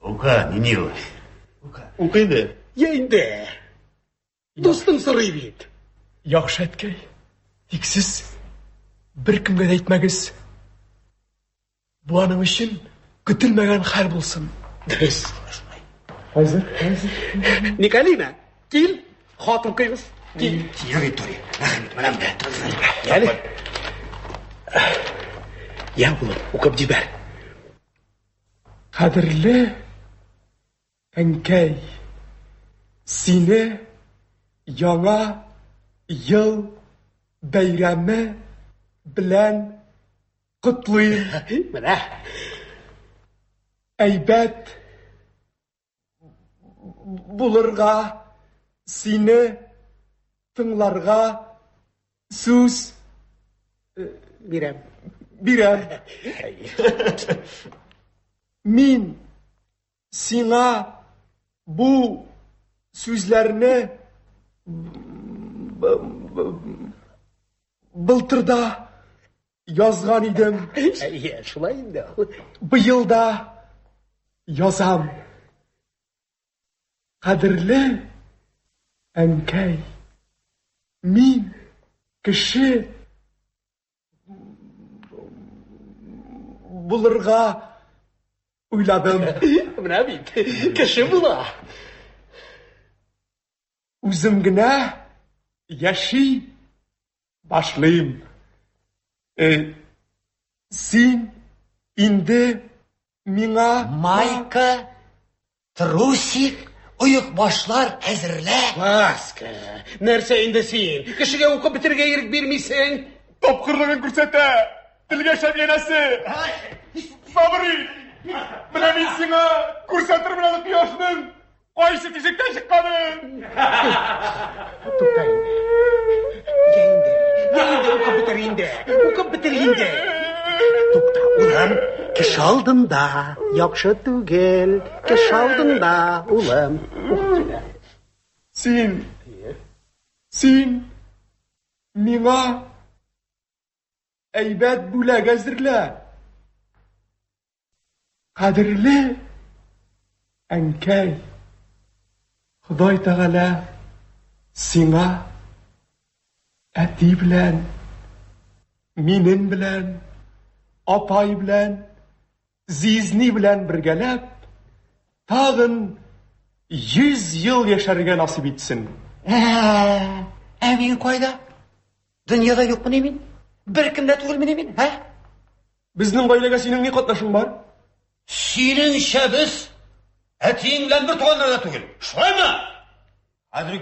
Speaker 8: Ука, Нинил.
Speaker 10: Ука инде.
Speaker 4: Я инде. Дустың сорый бит.
Speaker 5: Яхшы әткәй. Тик сез беркемгә дә әйтмәгез. Бу аның өчен көтелмәгән хәл булсын.
Speaker 4: Дөрес.
Speaker 5: Хәзер.
Speaker 4: Николина, кил, хат укыйбыз. Кил.
Speaker 8: Тия Виктория, рәхмәт менәм дә.
Speaker 4: Яли. Я улым, укып җибәр.
Speaker 5: Кадерле әнкәй, сине яңа ел бәйрәме белән котлыйм.
Speaker 4: Менә.
Speaker 5: Әйбәт булырга, сине тыңларга сүз
Speaker 4: бирәм.
Speaker 5: Мин сиңа бу сүзләрне былтырда язган идем.
Speaker 4: Шулай инде.
Speaker 5: Быел да язам. Кадерле әнкәй, мин кеше булырга уйладым.
Speaker 4: Менә бит, кеше була.
Speaker 5: Үзем генә яши башлыйм. Син инде миңа
Speaker 8: Майка, трусик, уйык башлар әзерлә.
Speaker 4: Васка, нәрсә инде син? Кешегә укып бетергә ирек бирмисең?
Speaker 5: Тапкырлыгын күрсәтә. Телгә шәбиянәсе. Сабри. Менә мин сиңа күрсәтер белән кояшның кайсы тишектән чыкканын.
Speaker 4: Тукта инде. Я инде укып бетер инде. Тукта, улым, кеше алдында яхшы түгел. Кеше алдында, улым.
Speaker 5: Син миңа әйбәт бүләк әзерлә. Кадерле әнкәй, Ходай Тәгалә сиңа әти белән, минем белән, апай белән, Зизни белән бергәләп, тагын 100 ел яшәргә насип итсен.
Speaker 9: Мин кайда? Дөньяда юкмыни мин? Бер кемдә түгелмени мин,
Speaker 5: Безнең гаиләгә синең ни катнашың бар?
Speaker 9: Синеңчә без әтиң белән бер туганнар да түгел. Шулаймы? Хәзер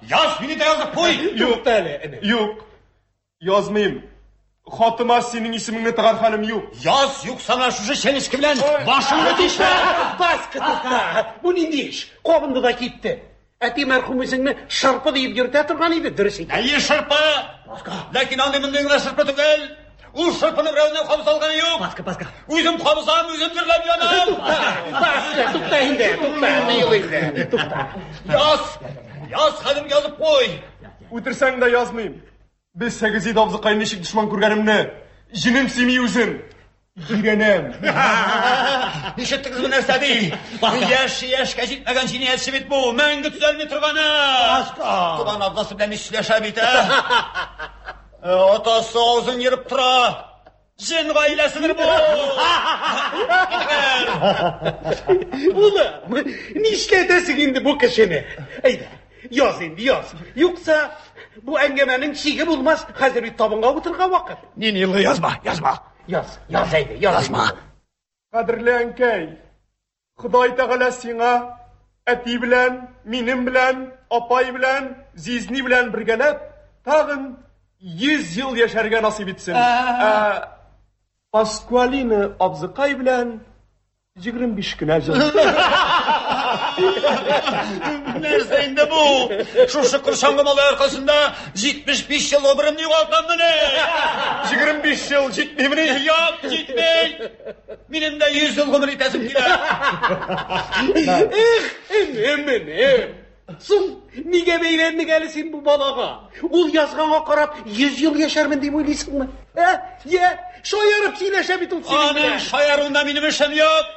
Speaker 9: яз, мине дә язып куй.
Speaker 5: Юк әле. Юк. Язмыйм. Хатыма синең исемеңне тыгар хәлем юк.
Speaker 9: Яз, юкса менә шушы чәнечке белән башыңны тишмә.
Speaker 4: Баскы, бу нинди иш? Кабынды да китте. Әти мәрхүм үзеңне шырпы дип йөртә торган иде, дөрес икән.
Speaker 9: Әйе, шырпы. Ләкин андый мондый гына шырпы түгел. Ул шырпыны берәүнән кабыз алганы юк.
Speaker 4: Баскы.
Speaker 9: Үзем кабызам, үзем җырлап янам.
Speaker 4: Баскы, тукта инде, тукта.
Speaker 9: Яз, хәзер язып куй.
Speaker 5: Үтерсәң дә язмыйм. Без Сәгизид абзыкай ничек дошман күргәнемне, җинем сими үзем. Җирәнәм.
Speaker 9: Ишеттегез бу нәрсә ди? Яшькә җитмәгән җинаятьче бит бу. Мәңге төзәлми торганы. Туган абласы белән сөйләшә бит. Атасы авызын йырып тора. Җен гаиләсидер бу.
Speaker 4: Улым, нишләтәсең инде бу кешене? Әйдә, яз инде, яз. Юкса бу әңгәмәнең чиге булмас. Хәзер бит табынга утырга вакыт.
Speaker 9: Нинилы язма.
Speaker 4: Яз әйдә, язма.
Speaker 5: Кадерле әнкәй, Ходай Тәгалә сиңа әти белән, минем белән, апай белән, Зизни белән бергәләп, тагын 100 ел яшәргә насип итсен. Паскуалина абзыкай белән 25 кенә җил.
Speaker 9: Нәрсә инде бу? Шушы кыршаңгы малы аркасында 75 ел обырымны югалтканмыни?
Speaker 5: 25 ел җитмимени?
Speaker 9: Юк, җитмей. Минем дә 100 ел гомер итәсем килә.
Speaker 4: Менә. Соң, нигә бәйләндең әле син бу балага? Ул язганга карап 100 ел яшәрмен дип уйлыйсыңмы? Шаярып сөйләшә бит ул синең белән.
Speaker 9: Аның шаярында минем эшем юк.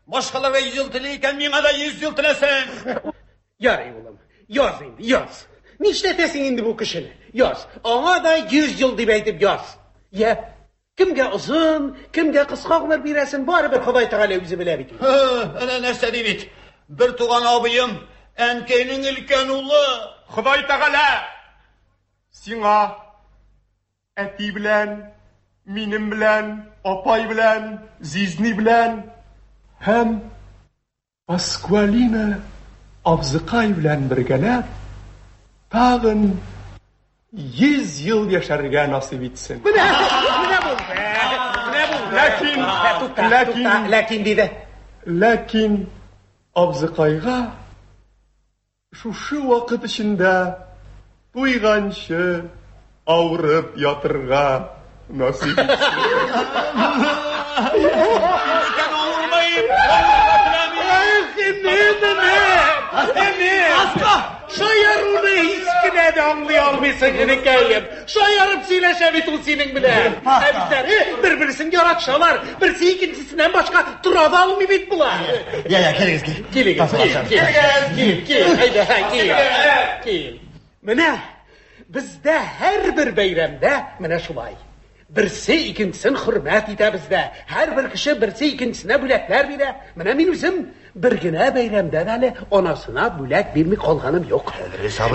Speaker 9: Башкаларга 100 ел тели икән, миңа да 100 ел теләсен.
Speaker 4: Ярый, улым. Яз инде, яз. Нишләтәсең инде бу кешене? Яз. Аңа да 100 ел дип әйтеп яз. Кемгә озын, кемгә кыска гомер бирәсен, барыбер Ходай Тәгалә үзе белә бит.
Speaker 9: Әнә нәрсә ди бит? Бер туган абыем, әнкәйнең өлкән улы.
Speaker 5: Ходай Тәгалә сиңа әти белән, минем белән, апай белән, Зизни белән һәм Паскуалина абзыкай белән бергәләп тагын 100 ел яшәргә насип итсен.
Speaker 4: Менә бу. Ләкин диде.
Speaker 5: Ләкин абзыкайга шушы вакыт эчендә туйганчы авырып ятырга насип
Speaker 4: Шаяруны hiç kime de anlayalmıyorsun Enekayım. Şayarıp söyleşe bit ol senin bile. Bizler birbirisini yaratışalar. Birisi ikincisinden başka durada almıyor bit bular. Gelin. Haydi. Mene bizde her bir beyramda mene şulay. Birisi ikincisini hürmet ite bizde. Her bir kişi birisi ikincisine bülekler bile. Mene min bizim bir güne beyramda da onasına bülek bilmek kalganım yok.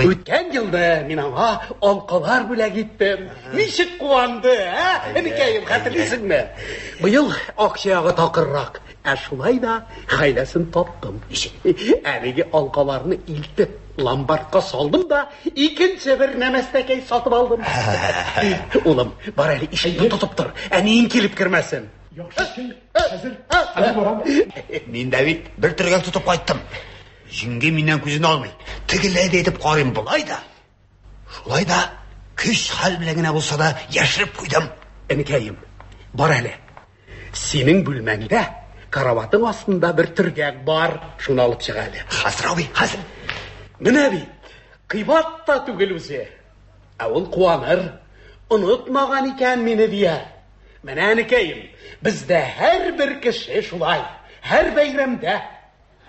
Speaker 4: Ötken yılda min ona alkalar bülek gittim. Nişit kuvandı ha? Enekayım hatırlısın mı? Bu yıl akşağı takırrak. Şulay da haylasını taptım. Əligi alqalarını iltib lambartqa saldım da ikinci bir nəməstəkəy satıb aldım. Oğlum, var əli işini tutubdur. Əniyin kilib kirməsin.
Speaker 5: Hadi baram.
Speaker 9: Min David bir türgək tutub qayıtdım. Jingə mindən күзін almay. Тігіләді етіп qarayım bulay da. Şulay da küş hal bilәngənə bulsa da yaşırıb qoydum.
Speaker 4: Enekayım, var əli. Senin bülməndə karavatın aslında bir türgək var. Şunu alıp çıqalı.
Speaker 9: Hazır abi, hazır.
Speaker 4: Mine bit, kıybat da tügül üzü. Avul kuanır, unutmağan iken mini diye. Mene Enekayım, bizde her bir kişi şulay. Her bayramda.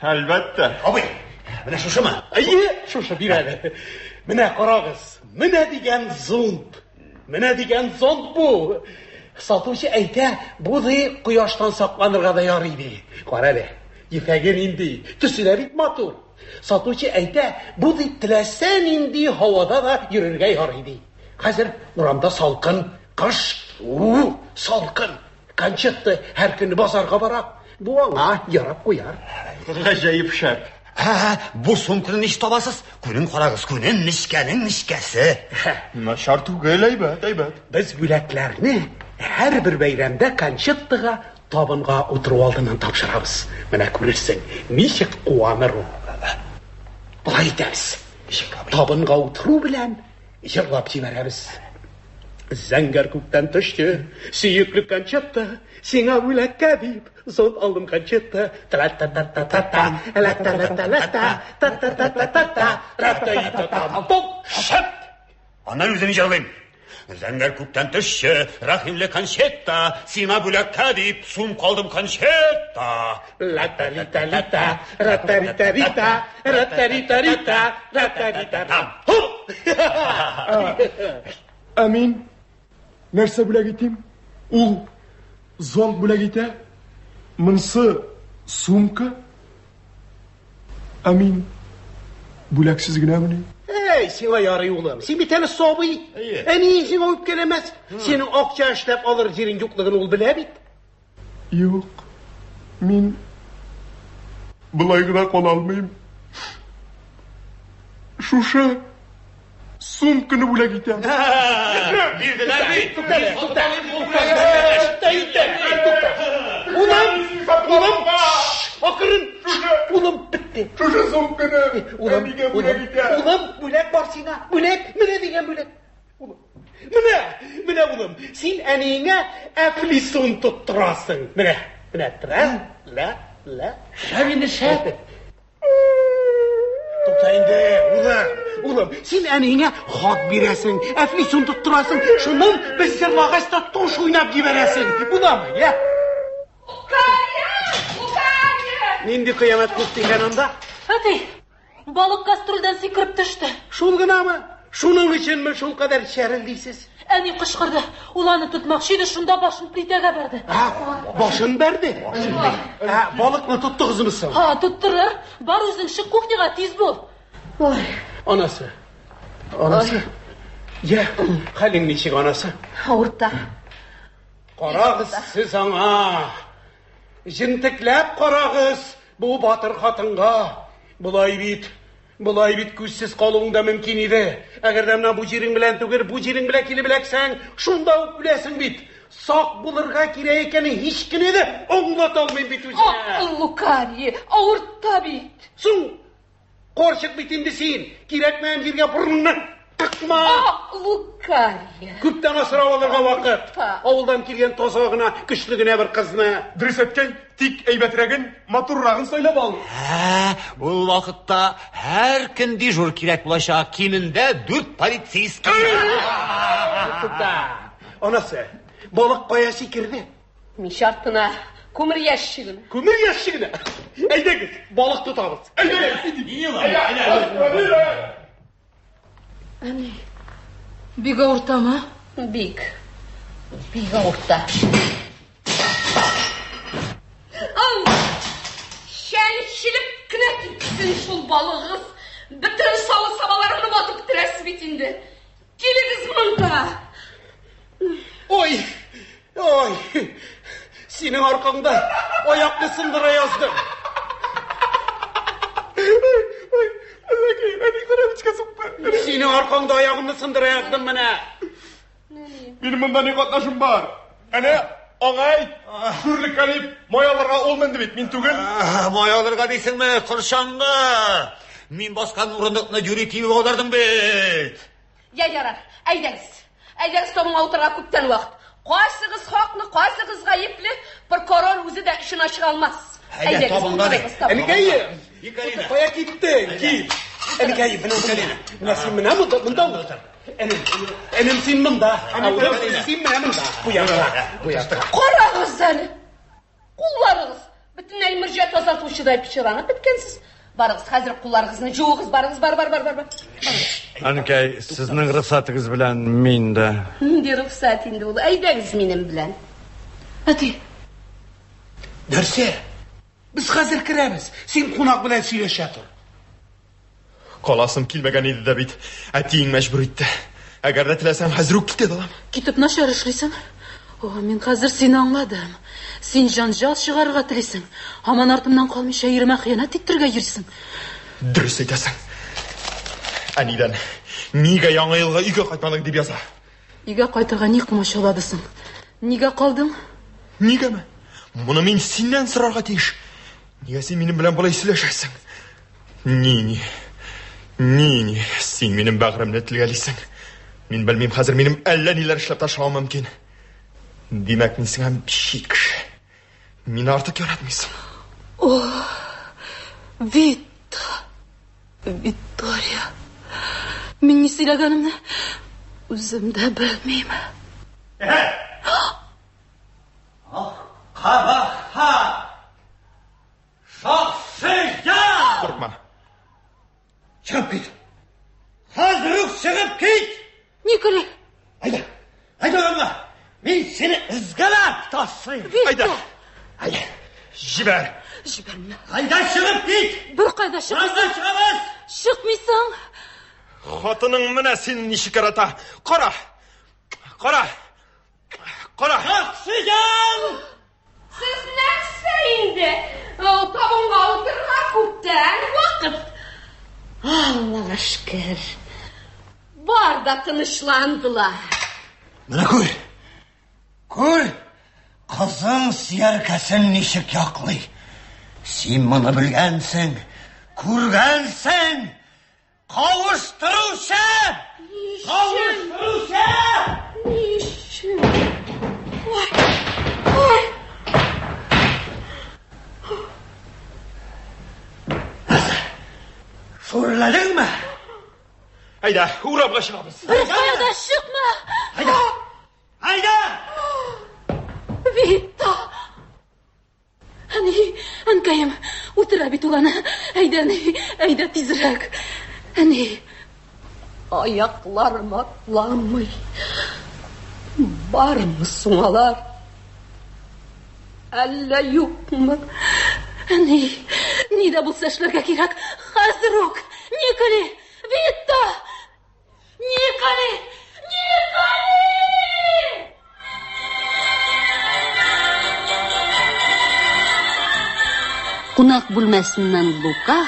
Speaker 10: Albatta.
Speaker 8: Abi, mana shuşimi?
Speaker 4: Şuşu bir eli. Mine karağız. Mine digen zond. Mine digen zond bu. Satuvchi ayta, bu da quyoshdan saqlanırga da yaraydi. Qaradi. Yifagin indi. Tüsüleri motor. Satuvchi ayta, bu da tilasan indi havada da yürürge yaraydi. Hazır uramda salqın, qış, salqın. Qanchiqdi her günü bozorga borab. Bu ona yarab qo'yar.
Speaker 10: G'ajoyib shart.
Speaker 8: Bu sumkani ish topasiz. Kuning qarag'iz, kuning nishkaning nishkasi.
Speaker 10: Shartu g'aylaybat, aybat.
Speaker 4: Biz bo'laklarni har bir bayramda Qanchiqdiga tobinga o'tirib oldidan topshiramiz. Mana ko'rarsan, nechik quvonir u. Bulay aytamiz. Tobinga o'tiruv bilan yig'lab jibaramiz. Zangar ko'kdan tushdi, suyukli Qanchiqdi, senga bo'lakka deb zon oldim Qanchiqdi. Ta-ta-ta-ta-ta-ta, la-ta-ta-ta-ta, ta-ta-ta-ta-ta, ra-ta-ta-ta-ta.
Speaker 8: Shap! Ondan o'zini yig'layman. Zangar ko'kdan tushdi, rahimli Qanchiqdi, senga bo'lakka deb sum qoldim Qanchiqdi.
Speaker 4: La-ta-li-ta-li-ta, ra-ta-ri-ta-ri-ta, ra-ta-ri-ta-ri-ta, ra-ta-ri-ta-ta.
Speaker 5: Amin. Нәрсе бүләк итим? Ул зонт бүләк итә. Мынсы сумка. Amin. Бүләксез генә менә.
Speaker 4: Ey, sen yarı oğlum. Sen bir tane sobi. En iyisi olup gelemez. Senin akça işlep alır yerin yoklığını ol bile bit.
Speaker 5: Yok. Min bulay gına kol almayayım. Şuşa sumkını bula gitem.
Speaker 8: Bildiler mi?
Speaker 4: Ulan, bakırın. Ulan bitti.
Speaker 5: Şuşa sumkını.
Speaker 4: Ulan, bülek var sana. Bülek, mine diyen bülek. Mine ulan. Sen enine eflison tutturasın. Mine tra, la.
Speaker 7: Şevini şev.
Speaker 4: Tutayındı, ulan. Sen enine hak biresin, eflison tutturasın. Şundan biz zırlağızda toş oynap giberesin. Buna mı ya? Nindi kıyamet kutlayken onda?
Speaker 7: Hadi. Balık kastroldan sikirip düştü.
Speaker 4: Şul gına mı? Şunun için mi şul kadar şerildiysiz?
Speaker 7: Eni kışkırdı. Ulanı tutmakşıydı, şunda başını plitege verdi.
Speaker 4: Başın verdi. Balık mı tuttu kızımızsın?
Speaker 7: Ha, tutturur. Bar özün şu kuhniga tiz bol.
Speaker 4: Anası. Ya, halin neçik anası?
Speaker 2: Orta.
Speaker 4: Qarağız siz ana. Jintiklep qarağız bu batır xatınğa. Bulay bit көзсіз қалуың да мүмкін еді. Әгерде мына bu жерің білән түгер, bu жерің білә келі біләксәң, шунда өп біләсің бит. Сақ бұлырға керек екенін еш кін еді, оңлат алмайын бит өзіне.
Speaker 7: Лукарье, ауыртта бит.
Speaker 4: Сұң, қоршық битімді сен, керек мән жерге бұрынны қықма.
Speaker 7: Лукарье.
Speaker 4: Көптен асыра оларға вақыт. Ауылдан келген тозағына, күшлігіне бір қызына.
Speaker 5: Дұрыс әткәй, тик әйбәтрәген, матуррағын сөйләп ал.
Speaker 8: Бұл вақытта әр күн дежур керек болашақ, кемінде 4 полицейский.
Speaker 4: Анасы, балық қая секірді.
Speaker 3: Min şartına kumur yaşığını.
Speaker 4: Көмір ящигіне. Әйдегіз, балық тұтамыз.
Speaker 7: Әне, бик ауырта ма?
Speaker 3: Big ауырта. Şenşilip kine tutsun şul balığız. Bütün salı sabalarını batıp tires bitindi. Geliniz mında.
Speaker 4: Oy, senin arkanda ayaklı sındıra yazdım. Senin arkanda ayağını sındıra yazdım bana.
Speaker 5: Benim bunda ne katlaşım var? Аңай, шүрлік әліп, майаларға ол мәнді бет, мен түгіл.
Speaker 8: Майаларға дейсің ме, құршаңғы. Мен басқан ұрындықны жүре тиіп оғдардың бет.
Speaker 3: Яrar, әйдәңіз tomuna отырға көптен уақыт. Қайсығыз хақны, қайсығыз ғайыплы, прокурор өзі де ішін ашық алмас.
Speaker 8: Әйдәң, табынға де.
Speaker 4: Әнекәйі, қоя кеттің, кел. Әнекәйі, мына сен мына мұнда отыр. Энем сен мұнда, сен мына мұнда. Bu yana.
Speaker 3: Qorağız səni. Qullarınız. Бүтінай мұржа тазартушыдай пішіранып біткенсіз. Барыңыз, қазір құларыңызны жуығыз, барыңыз, бар.
Speaker 8: Анкай, сіздің рұқсатыңыз білән мен де.
Speaker 3: Менде рұқсат енді ол, әйдәңіз менің білән.
Speaker 7: Әти,
Speaker 4: Нәрсе? Біз қазір кіреміз. Сен қонақ білән сөйлеше тұр.
Speaker 10: Қаласым келмеген еді де бит. Әтейін мәжбүр етті. Әгер де тілесем, қазір өк кетеді алам.
Speaker 7: кетіп нашар ішлейсің? Мен қазір сені аңладым. Сен жанжал шығарға тілесің. Аман артымнан қалмайша еріме қиянат еттірге ерсің.
Speaker 10: Дұрыс айтасың. Әниден, неге яңа елға үйге қайтмадың деп яза?
Speaker 7: Үйге қайтырға не қымаш оладысың? Неге қалдың?
Speaker 10: Неге ме? Мұны мен сенен сұрарға тейіш. Неге сен менің білән бұлай сөйлешесің? Не, сен менің бәғірімді тілгелейсің. Мен білмейм, қазір менің әлі нелер ішлеп ташауым мүмкін. Демек, мен сіңәм шеткіш. Мен артық яратмайсың.
Speaker 7: Виктория. Мен не сөйлегенімді өзімді білмеймін.
Speaker 8: Қабақа! Шақсыжа!
Speaker 10: Қорқма.
Speaker 8: Шығып кет. Қазір шығып кет!
Speaker 7: Николай!
Speaker 8: Айда olma. Мен сені ізгалап тасыйм.
Speaker 10: Айда. Жібер.
Speaker 7: Жіберме.
Speaker 8: Қайда шығып кет?
Speaker 7: Бір қайда шығасың?
Speaker 8: Шығамыз.
Speaker 7: Шықмайсың.
Speaker 10: Қатының міне сені нешік арата. Қара.
Speaker 8: Шақсыжан!
Speaker 3: Siz нәрсе енді? Табынға отырға көптен уақыт. Аллаға шүкір. Бар да тынышландылар.
Speaker 8: Мына көр. Қызың сияркасын нешік яқлый. Сен мұны білгенсің, көргенсің. Қауыштырушы!
Speaker 3: Нешін?
Speaker 8: Шөрләдің ме?
Speaker 10: Айда, урабға шығамыз.
Speaker 7: Бір қайда шықма.
Speaker 8: Айда!
Speaker 7: Вита! Анкайым, отыра бит уланы. Айда тезірек.
Speaker 3: Аяқларым атламай. Бармы соңалар? Әлі юқмы?
Speaker 7: Не да болса эшләргә кирәк. Хәзер үк. Николи! Вита! Николи!
Speaker 2: Кунак бүлмәсеннән Лука,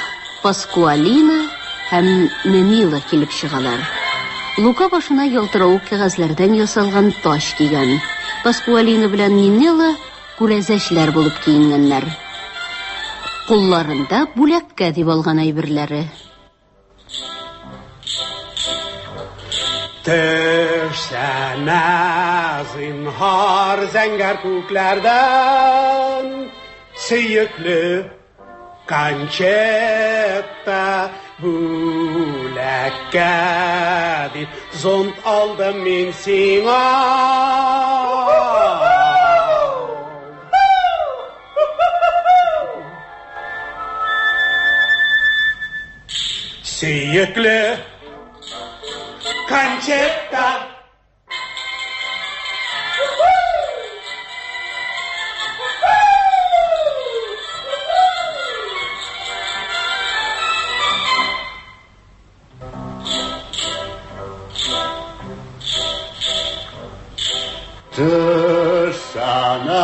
Speaker 2: Паскуалина һәм Ненила килеп чыгалар. Лука башына ялтырау кәгазьләрдән ясалган таш кигән. Паскуалина белән Ненила күрәзәчләр булып киенгәннәр. Кулларында бүләккә дип алган әйберләре.
Speaker 4: Төшсәнә зинһар зәңгәр күкләрдән, сөйекле Кончетта бүләккә дип зонт алдым мин сиңа. Сөйекле Кончетта. Төшсәнә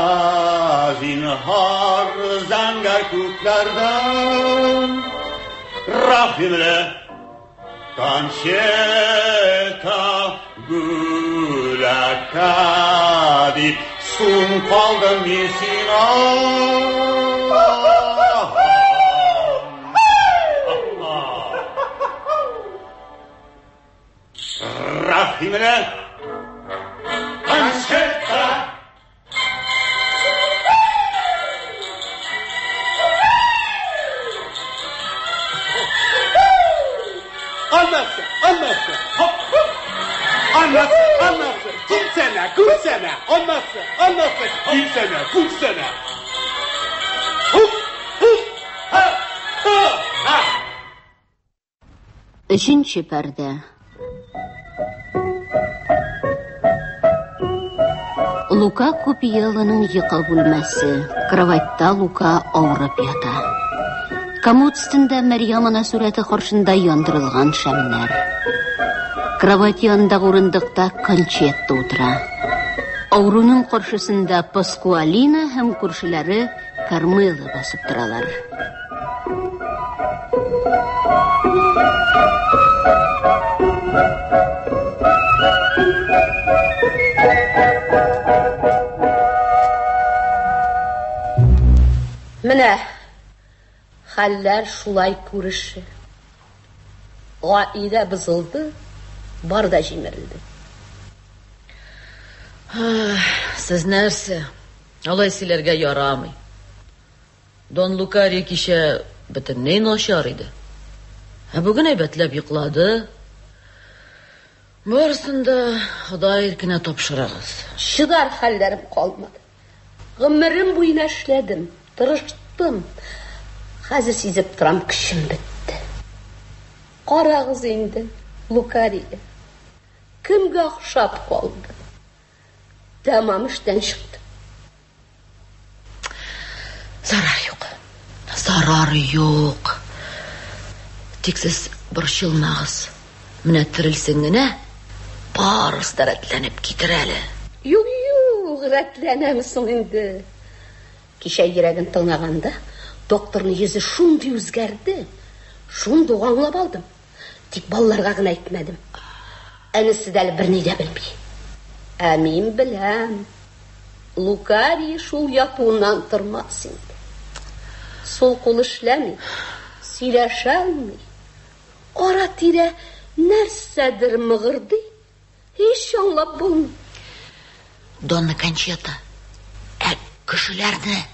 Speaker 4: зинһар зәңгәр күкләрдән, рәхимле Кончета бүләккә дип сум калдым мин сиңа. Рәхимле Кончета. Anlatsın. Gülsene. Anlatsın. Gülsene.
Speaker 2: Өченче пәрдә. Лука Купиелланың йокы бүлмәсе. Кроватьта Лука авырып ята. Комод өстендә Мәрьям ана сүрәте каршында яндырылган шәмнәр. Кровать янындагы урындыкта Кончетта утыра. Ауруның каршысында Паскуалина һәм күршеләре Кармела басып торалар.
Speaker 3: Менә хәлләр шулай күрешә. Гаилә бозылды, бар да җимерелде.
Speaker 7: Сез нәрсә? Алай сөйләргә ярамый. Дон Лукари кичә бөтенләй начар иде. Бүген әйбәтләп йоклады. Барысын да Ходай иркенә тапшырыгыз.
Speaker 3: Чыдар хәлләрем калмады. Гомерем буена эшләдем, тырыштым. Хәзер сизеп торам, көчем бетте. Карагыз инде, Лукари. Кемгә охшап калды? Тәмам эштән чыкты.
Speaker 7: Зарар юк. Тик сез борчылмагыз. Менә терелсен генә, барысы да рәтләнеп китер әле.
Speaker 3: Юк, рәтләнәмсең инде. Кичә йөрәген тыңлаганда, докторның йөзе шундый үзгәрде. Шундый аңлап алдым. Тик балаларга гына әйтмәдем. Әнисе дә берни дә белми. Ә мин беләм. Лукари шул ятуыннан тормас инде. Сол кул эшләми, сөйләшәлми. Ара-тирә нәрсәдер мыгырдый. Һич аңлап булмый.
Speaker 7: Донна Кончета, кешеләрне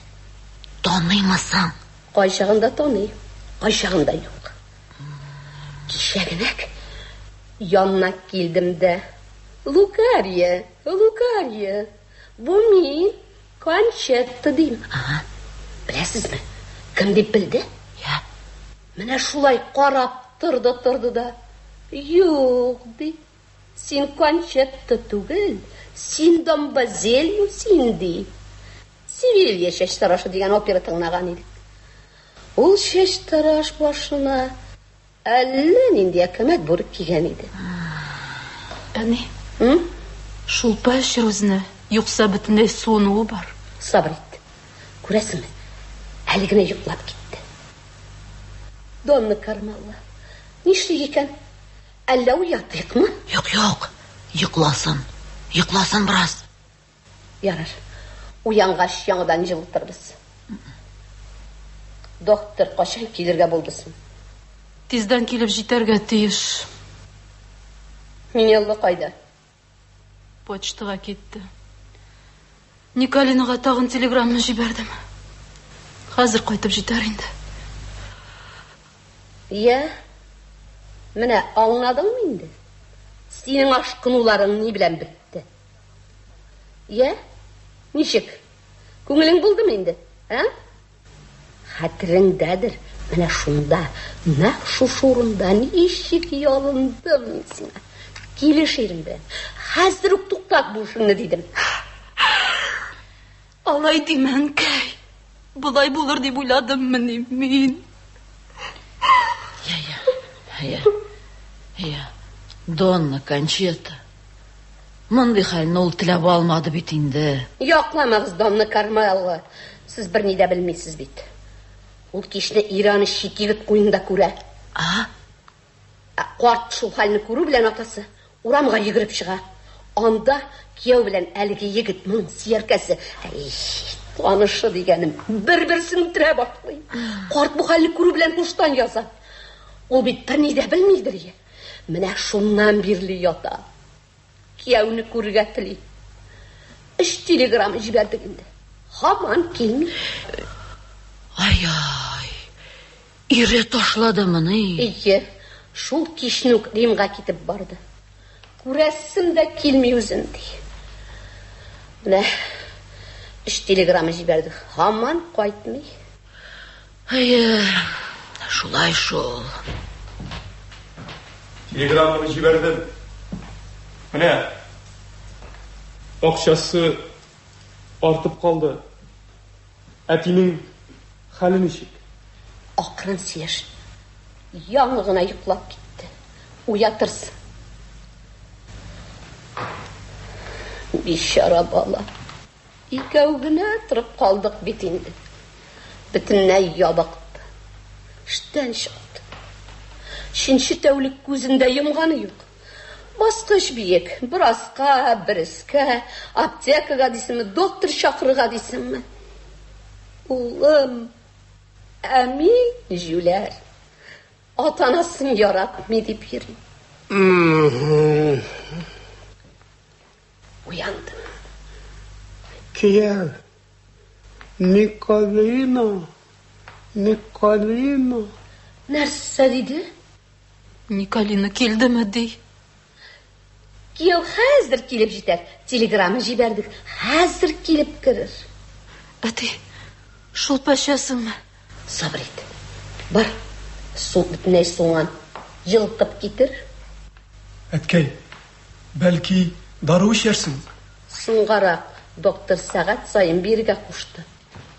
Speaker 7: таныймысың?
Speaker 3: Кайчагында таный, кайчагында юк. Кичәгенәк янына килдем дә. Лукария, бу мин Кончета дим. Беләсезме? Кем дип білді? Менә шулай карап торды да. Юк, ди. Син Кончетта түгел, син Домбазель, син ди. Севилья шәштарашы дигән опера тыңлаган идек. Ул шәштараш башына әллә нинди әкәмәт бүрек кигән иде.
Speaker 7: Әни, шул пәшер үзенә, юкса бөтенләй суынуы бар.
Speaker 3: Сабыр ит. Күрәсеңме? Әле генә йоклап китте. Донна Кармела, нишлек икән? Әллә уятыйкмы?
Speaker 7: Юк, йокласын бераз.
Speaker 3: Ярар, уянгач яңадан җылтырбыз. Доктор качан килергә булдысың?
Speaker 7: Тиздән килеп җитәргә тиеш.
Speaker 3: Минелла кайда?
Speaker 7: Почтага китте. Николинага тагын телеграмма җибәрдем. Хәзер кайтып җитәр инде.
Speaker 3: Менә аңладыңмы инде? Синең ашкынуларың ни белән бетте? Ничек? Күңелең булдымы инде? Хәтереңдәдер. Менә шунда, нәкъ шушы урында ничек ялындым сиңа. Килеш ирем белән. Хәзер үк туктат бу эшеңне дидем.
Speaker 7: Алай димәнкәй. Булай булыр дип уйладыммы мин? Донна Кончета. Мондый хәлне ул теләп алмады бит инде.
Speaker 3: Якламагыз, Донна Кармела. Сез берни дә белмисез бит. Ул кичне Ираны Шикивет куенда күрә. Карт шул хәлне күрү белән атасы урамга йөгереп чыга. Анда кияү белән әлеге егет моның сияркәсе. Танышы дигәнем, бер-берсен үтерә башлый. Карт бу хәлне күрү белән хуштан яза. Ул бит берни дә белмидер. Менә шуннан бирле ята. Кияүне күрергә тели. 3 телеграмма җибәрдек инде. Һаман килми.
Speaker 7: Ире ташладымы ни?
Speaker 3: Шул кичне үк Римга китеп барды. Күрәсем дә килми үзен ди. Менә 3 телеграмма җибәрдек. Һаман кайтмый.
Speaker 7: Шулай шул.
Speaker 5: Телеграмманы жибердім. Міне, ақшасы артып қалды. Әтинің халі нешік?
Speaker 3: Ақырын сеш. Яңығына йоқлап кетті. Уятырсың. Бишара бала. Икәүгенә тұрып қалдық бит инде. Бітіннәй ябықты. Іштен шықты. Шинші тәулік көзінде йымғаны юк. Басқыш биек. Bir асқа, bir іске, аптекаға дейсімі, доктор шақырыға дейсімі. Улым, әми жүлер. Атанасын яратмы деп ерім. Уяндым.
Speaker 4: Киял, Николина.
Speaker 3: Нәрсі дейді?
Speaker 7: Николина келдімі дей?
Speaker 3: Киял хәзір келіп жетер. Телеграмы жібердік. Хәзір келіп кірір.
Speaker 7: Әте, шулпашасыңмы?
Speaker 3: Сабыр ет. Бар, су бітіней соңан жылқып кетір.
Speaker 5: Әткей, бәлки дару ішерсің.
Speaker 3: Сұңғарақ доктор сағат сайын берге қушты.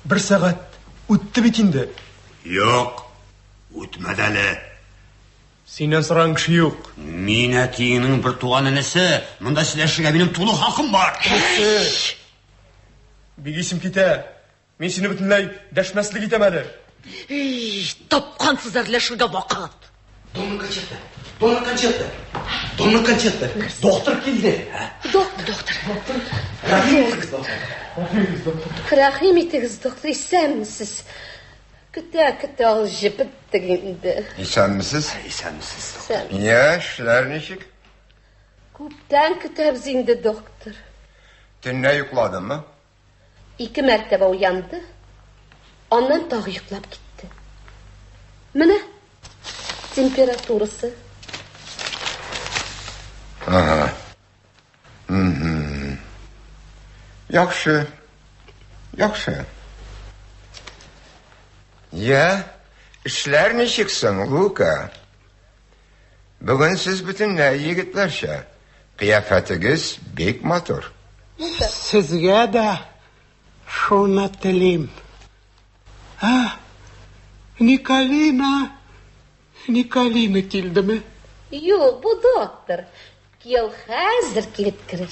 Speaker 5: 1 сағат өтті бетінде.
Speaker 11: Yok, өтмеді әлі.
Speaker 5: Сенен сұран кіші yok.
Speaker 11: Мен әтеңнің бір туған інісі, мұнда сөйлесуге менің толық хақым бар.
Speaker 5: Бегесім кете. Мен сені бүтінлей дәшмәсілік етем әлі.
Speaker 7: Тапқансыздар ләшірге вақыт.
Speaker 4: Донның концерті. Доктор келді.
Speaker 3: Доктор. Рахим етіңіз, доктор, исәнмісіз? Күтә алжы біттік енді.
Speaker 12: Исәнмісіз?
Speaker 11: Исәнмісіз.
Speaker 12: Эшләр ничек?
Speaker 3: Күптән күтәбіз енді, доктор.
Speaker 12: Төнлә йокладыңмы?
Speaker 3: 2 мәртәбә уянды. Аннан тағы йоклап кетті. Міне, температурасы.
Speaker 12: Ага. Яхшы. Эшләр ничексең, Лука? Бүген сез бүтәнләй егетләрчә. Кыяфәтегез бик матур.
Speaker 4: Сезгә дә шуны телим. Николина килдеме?
Speaker 3: Юк, бу доктор. Киял хәзер килеп керер.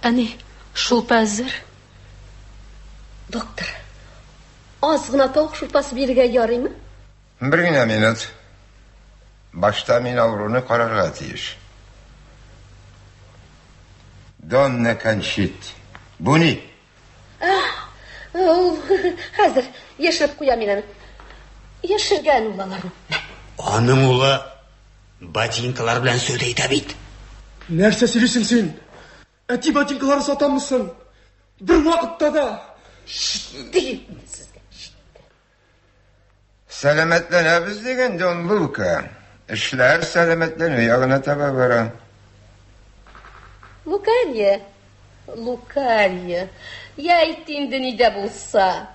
Speaker 7: Әне, шулпа әзір?
Speaker 3: Доктор, аз гына тауық шурпасы бирергә ярыймы?
Speaker 12: Бер генә минут. Башта мин ауруны карарга тиеш. Донна Кончит. Бу ни?
Speaker 3: Хәзер яшереп куя мине. Яшергән улаларны.
Speaker 11: Аның улы ботинкалар белән сөйләйтә бит.
Speaker 5: Нәрсә сөйлисең син? Әти ботинкаларын сатамысың? Бер вакытта да.
Speaker 12: Сәламәтләнәбез дигән Дон Лука. Эшләр сәламәтләнү ягына таба бара.
Speaker 3: Лукария. Я әйтте ни дә булса.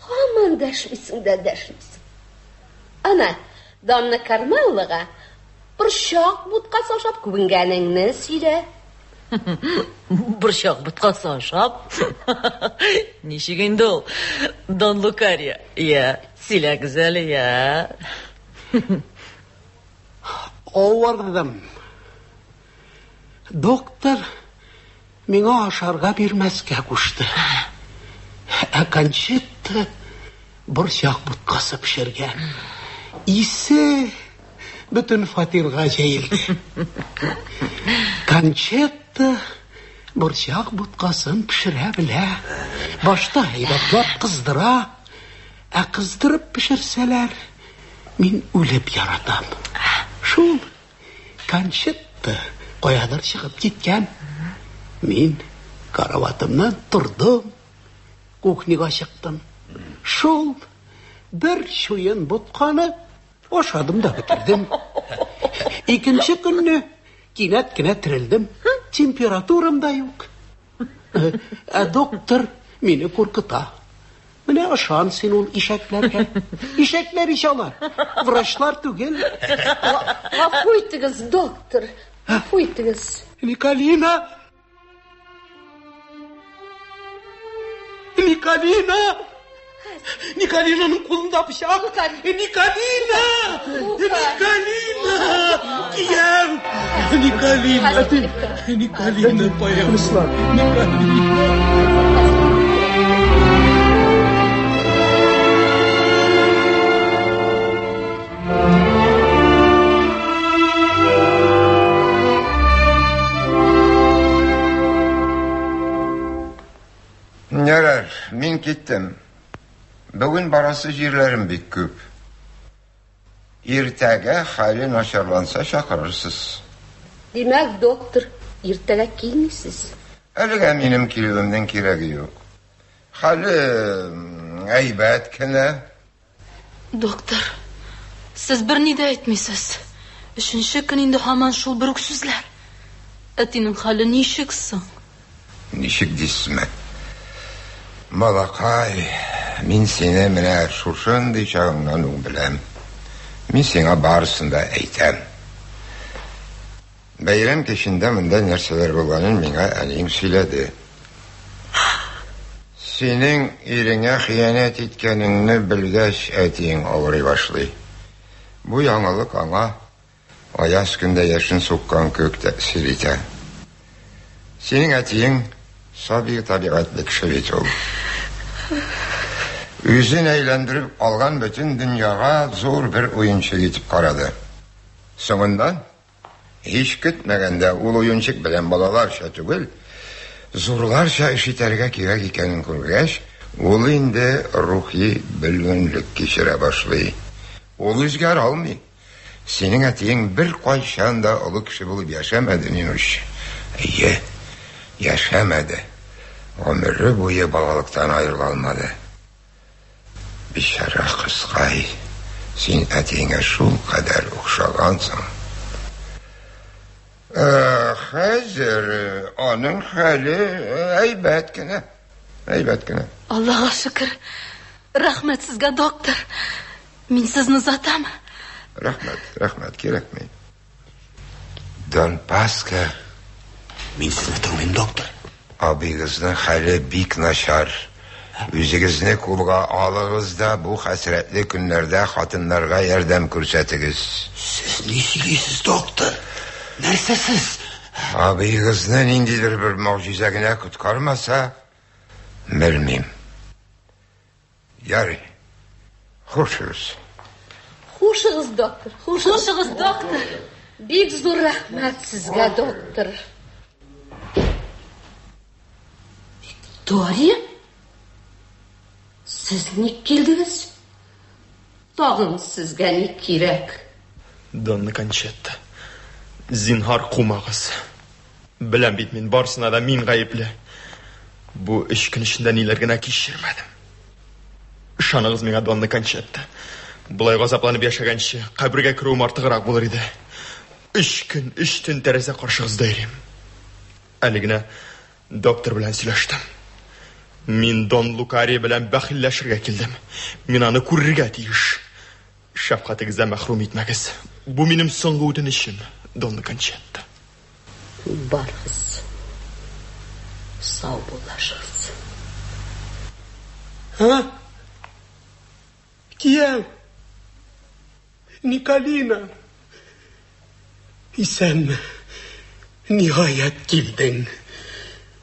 Speaker 3: Һаман дәшмисең. Ана, Донна Кармеллага борчак бутка сашап күбенгәнеңне сөйлә.
Speaker 7: Борчак бутка ашап? Ничек инде ул? Дон Лукария. Сөйләгез әле,
Speaker 4: Авырдым. Доктор миңа ашарга бирмәскә кушты. Кончетта борчак буткасы пешергән. Исе бөтен фатирга җәелде. Кончетта борчак буткасын пешерә белә. Башта әйбәтләп кыздыра. Кыздырып пешерсәләр, мин үлеп яратам. Шул Кончетта каядыр чыгып киткән. Мин караватымнан тордым. Кухняга чыктым. Шул бер чуен бутканы ашадым да бетердем. Икенче көнне кинәт кенә терелдем. Температурам да юк. Доктор мине куркыта. Менә ышан син ул ишәкләргә. Ишәкләр ишалар. Врачлар түгел.
Speaker 3: Гафу итегез, доктор. Гафу итегез.
Speaker 4: Николина! Николинаның қолында пышақ. Николина! Киям! Николина, паямыслар.
Speaker 12: Ярар, мин киттем. Бүгін барасы жерлерім бик көп. Иртәгә хәле начарланса шақырырсыз.
Speaker 3: Демәк, доктор, иртәгә килмисез.
Speaker 12: Әлегә минем килүемнең кирәге юк. Хәле әйбәт кенә.
Speaker 7: Доктор, сез бер ни дә әйтмисез. Өченче көн инде һаман шул бер үк сүзләр. Әтинең хәле ничек соң?
Speaker 12: Ничек дисезме? Малакай, мин сине менә шушындый чагыңнан ук беләм. Мин сиңа барысын да әйтәм. Бәйрәм кешендә монда нәрсәләр булганын миңа әниң сөйләде. Синең иреңә хыянәт иткәнеңне белгәч, әтиң авырый башлый. Бу яңалык аңа аяз көндә яшен суккан көк тәэсир итә. Синең әтиң сабый табигатьле кеше бит ул. Үзен әйләндереп алган бөтен дөньяга зур бер уенчык итеп карады. Соңыннан һич көтмәгәндә ул уенчык белән балаларча түгел, зурларча эш итәргә кирәк икәнен күргәч, ул инде рухи белгенлек кичерә башлый. Ул үзгәрә алмый. Синең әтиң бер кайчан да олы кеше булып яшәмәде, Нинуш. Әйе, яшәмәде. Гомере буе балалыктан аерыла алмады. Бишара кызгай, син әтиңә шул кадәр охшагансың. Хәзер аның хәле әйбәт кенә.
Speaker 7: Аллаһка шөкер. Рәхмәт сезгә, доктор. Мин сезне озатам.
Speaker 12: Рәхмәт, кирәкми. Дон Паска.
Speaker 11: Мин сезне тыңлыйм, доктор.
Speaker 12: Абыйгызның хәле бик начар. Үзегезне кулга алыгыз да бу хәсрәтле көннәрдә хатыннарга ярдәм күрсәтегез.
Speaker 11: Сез ни сөйлисез, доктор? Нәрсә сез?
Speaker 12: Абыйгызны ниндидер бер могҗиза генә коткармаса, белмим. Ярый. Хушыгыз.
Speaker 3: Хушыгыз, доктор.
Speaker 7: Хушыгыз, доктор.
Speaker 3: Бик зур рәхмәт сезгә, доктор. Виктория? Сез ник килдегез? Тагын сезгә ни кирәк?
Speaker 10: Донна Кончетта, зинһар кумагыз. Беләм бит мин барсына да мин гаепле. Бу 3 көн эчендә ниләр генә кичермәдем. Ышаныгыз миңа, Донна Кончетта. Булай газапланып яшәгәнче, кабергә керүем артыграк булыр иде. 3 көн, 3 төн тәрәзә каршыгызда йөрим. Әле генә доктор белән сөйләштем. Мин Дон Лукари белән бәхилләшергә килдем. Мин аны күрергә тиеш. Шәфкатегездән мәхрүм итмәгез. Бу минем соңгы үтенечем, Донна Кончетта.
Speaker 3: Барыгыз. Сау булашыгыз.
Speaker 4: Киям. Николина. Исәнме? Нихаят килдең.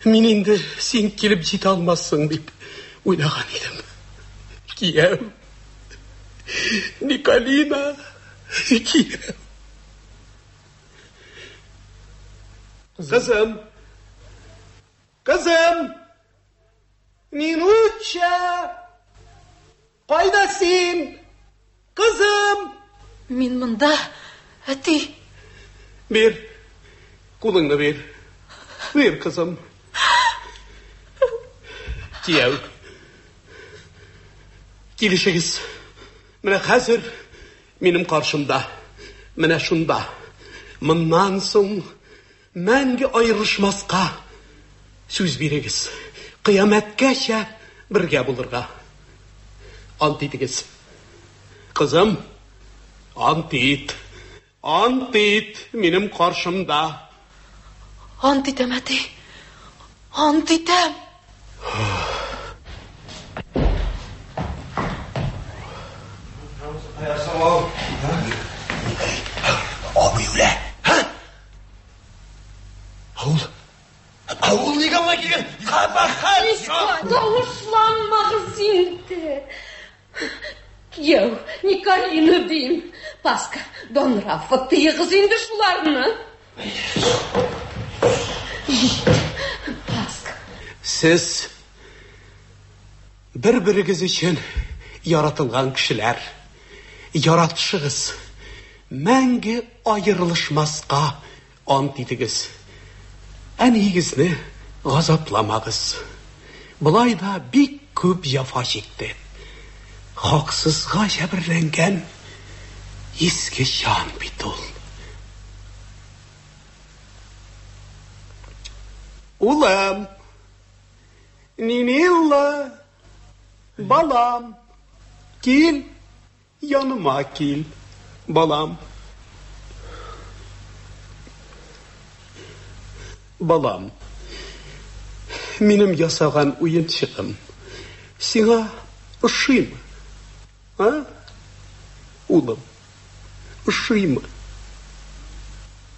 Speaker 4: Мин инде син килеп җитә алмассың дип уйлаган идем. Киям. Николина. Киям. Кызым. Нинуча. Кайда син? Кызым.
Speaker 7: Мин монда, әти.
Speaker 4: Бер. Кулыңны бер. Бер, кызым. Кияү. Килешегез. Менә хәзер минем каршымда. Менә шунда. Моннан соң мәңге аерышмаска сүз бирегез. Кыямәткәчә бергә булырга. ант итегез. Кызым, ант ит. Ант ит, минем каршымда.
Speaker 7: Ант итәм, әти. Ант итәм.
Speaker 11: Абый үлә. Ул нигә була килгән?
Speaker 3: Тавышланмагыз инде. Кияү, Николина дим. Паска, Донрафа, тыйгыз инде шуларны. Паска.
Speaker 4: Сез бер-берегез өчен яратылган кешеләр. Яратышыгыз. Мәңге аерылышмаска ант итегез. Әнигезне газапламагыз. Булай да бик күп яфа чикте. Хаксызга җәберләнгән иске җан бит ул. Улам, Нинилла, балам, кил, яныма кил, балам. Балам, минем ясаган уенчыгым сиңа ошыймы? А? Улым, ошыймы?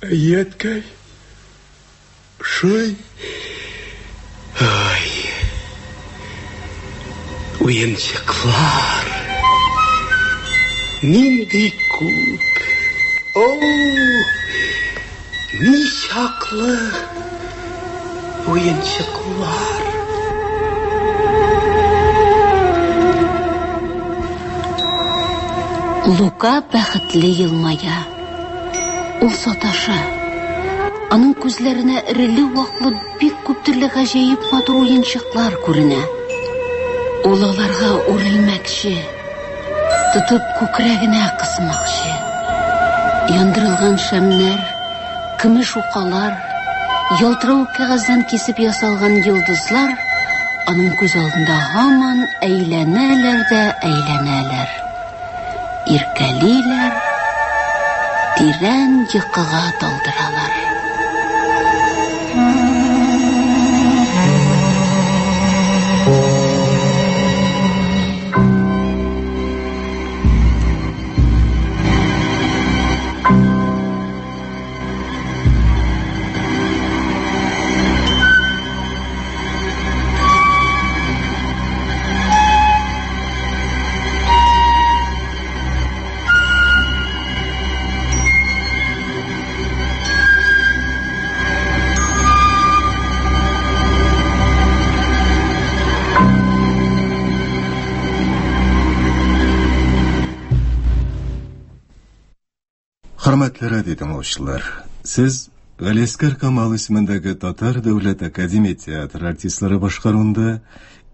Speaker 4: Әйеткәй, ошый. Ай, уенчыклар, нинди күп. О, ничаклы уенчыклар.
Speaker 2: Лука бәхетле елмая. Ул саташа. Аның күзләренә эреле-ваклы бик күп төрле гаҗәеп матур уенчыклар күренә. Ул аларга үрелмәкче, тотып күкрәгенә кысмакчы. Яндырылган шәмнәр, көмеш укалар, ялтырау кәгазьдән кисеп ясалган йолдызлар аның күз алдында һаман әйләнәләр дә әйләнәләр. Иркәлиләр, тирән йокыга талдыралар.
Speaker 1: Hürmetli radio dinləyicilər, siz Галиаскар Камал исемендәге Татар дәүләт академия театр артистлары башкаруында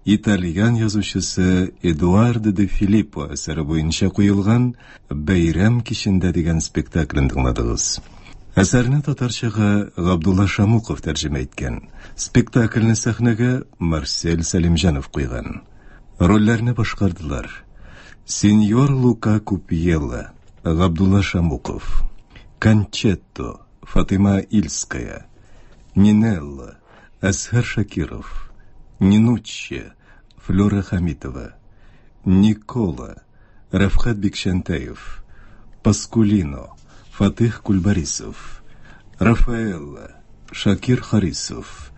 Speaker 1: итальян язучысы Эдуардо де Филиппо әсәре буенча куелган «Бәйрәм кичендә» дигән спектаклен тыңладыгыз. Әсәрне татарчага Габдулла Шамуков тәрҗемә иткән. Спектакльне сәхнәгә Марсель Салимҗанов куйган. Рольләрне башкардылар: Сеньор Лука Купьелла, Габдулла Шамуков; Кончетто, Фатима Ильская; Нинелла, Асхар Шакиров; Нинучче, Флора Хамитова; Никола, Рафхат Бикшантаев; Паскулино, Фатых Кульбарисов; Рафаэлла, Шакир Харисов;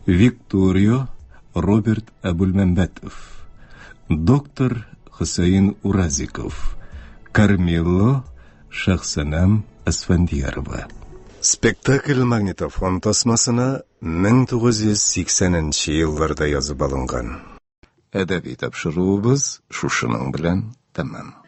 Speaker 1: Викторио, Роберт Абульмамбетов; доктор Хусейн Уразиков; Кармелло, Шахсанам Асфандиярова. Спектакль магнитофон тасмасына 1980 елларда язып алынган. Әдәби тапшыруыбыз шушының белән тәмам.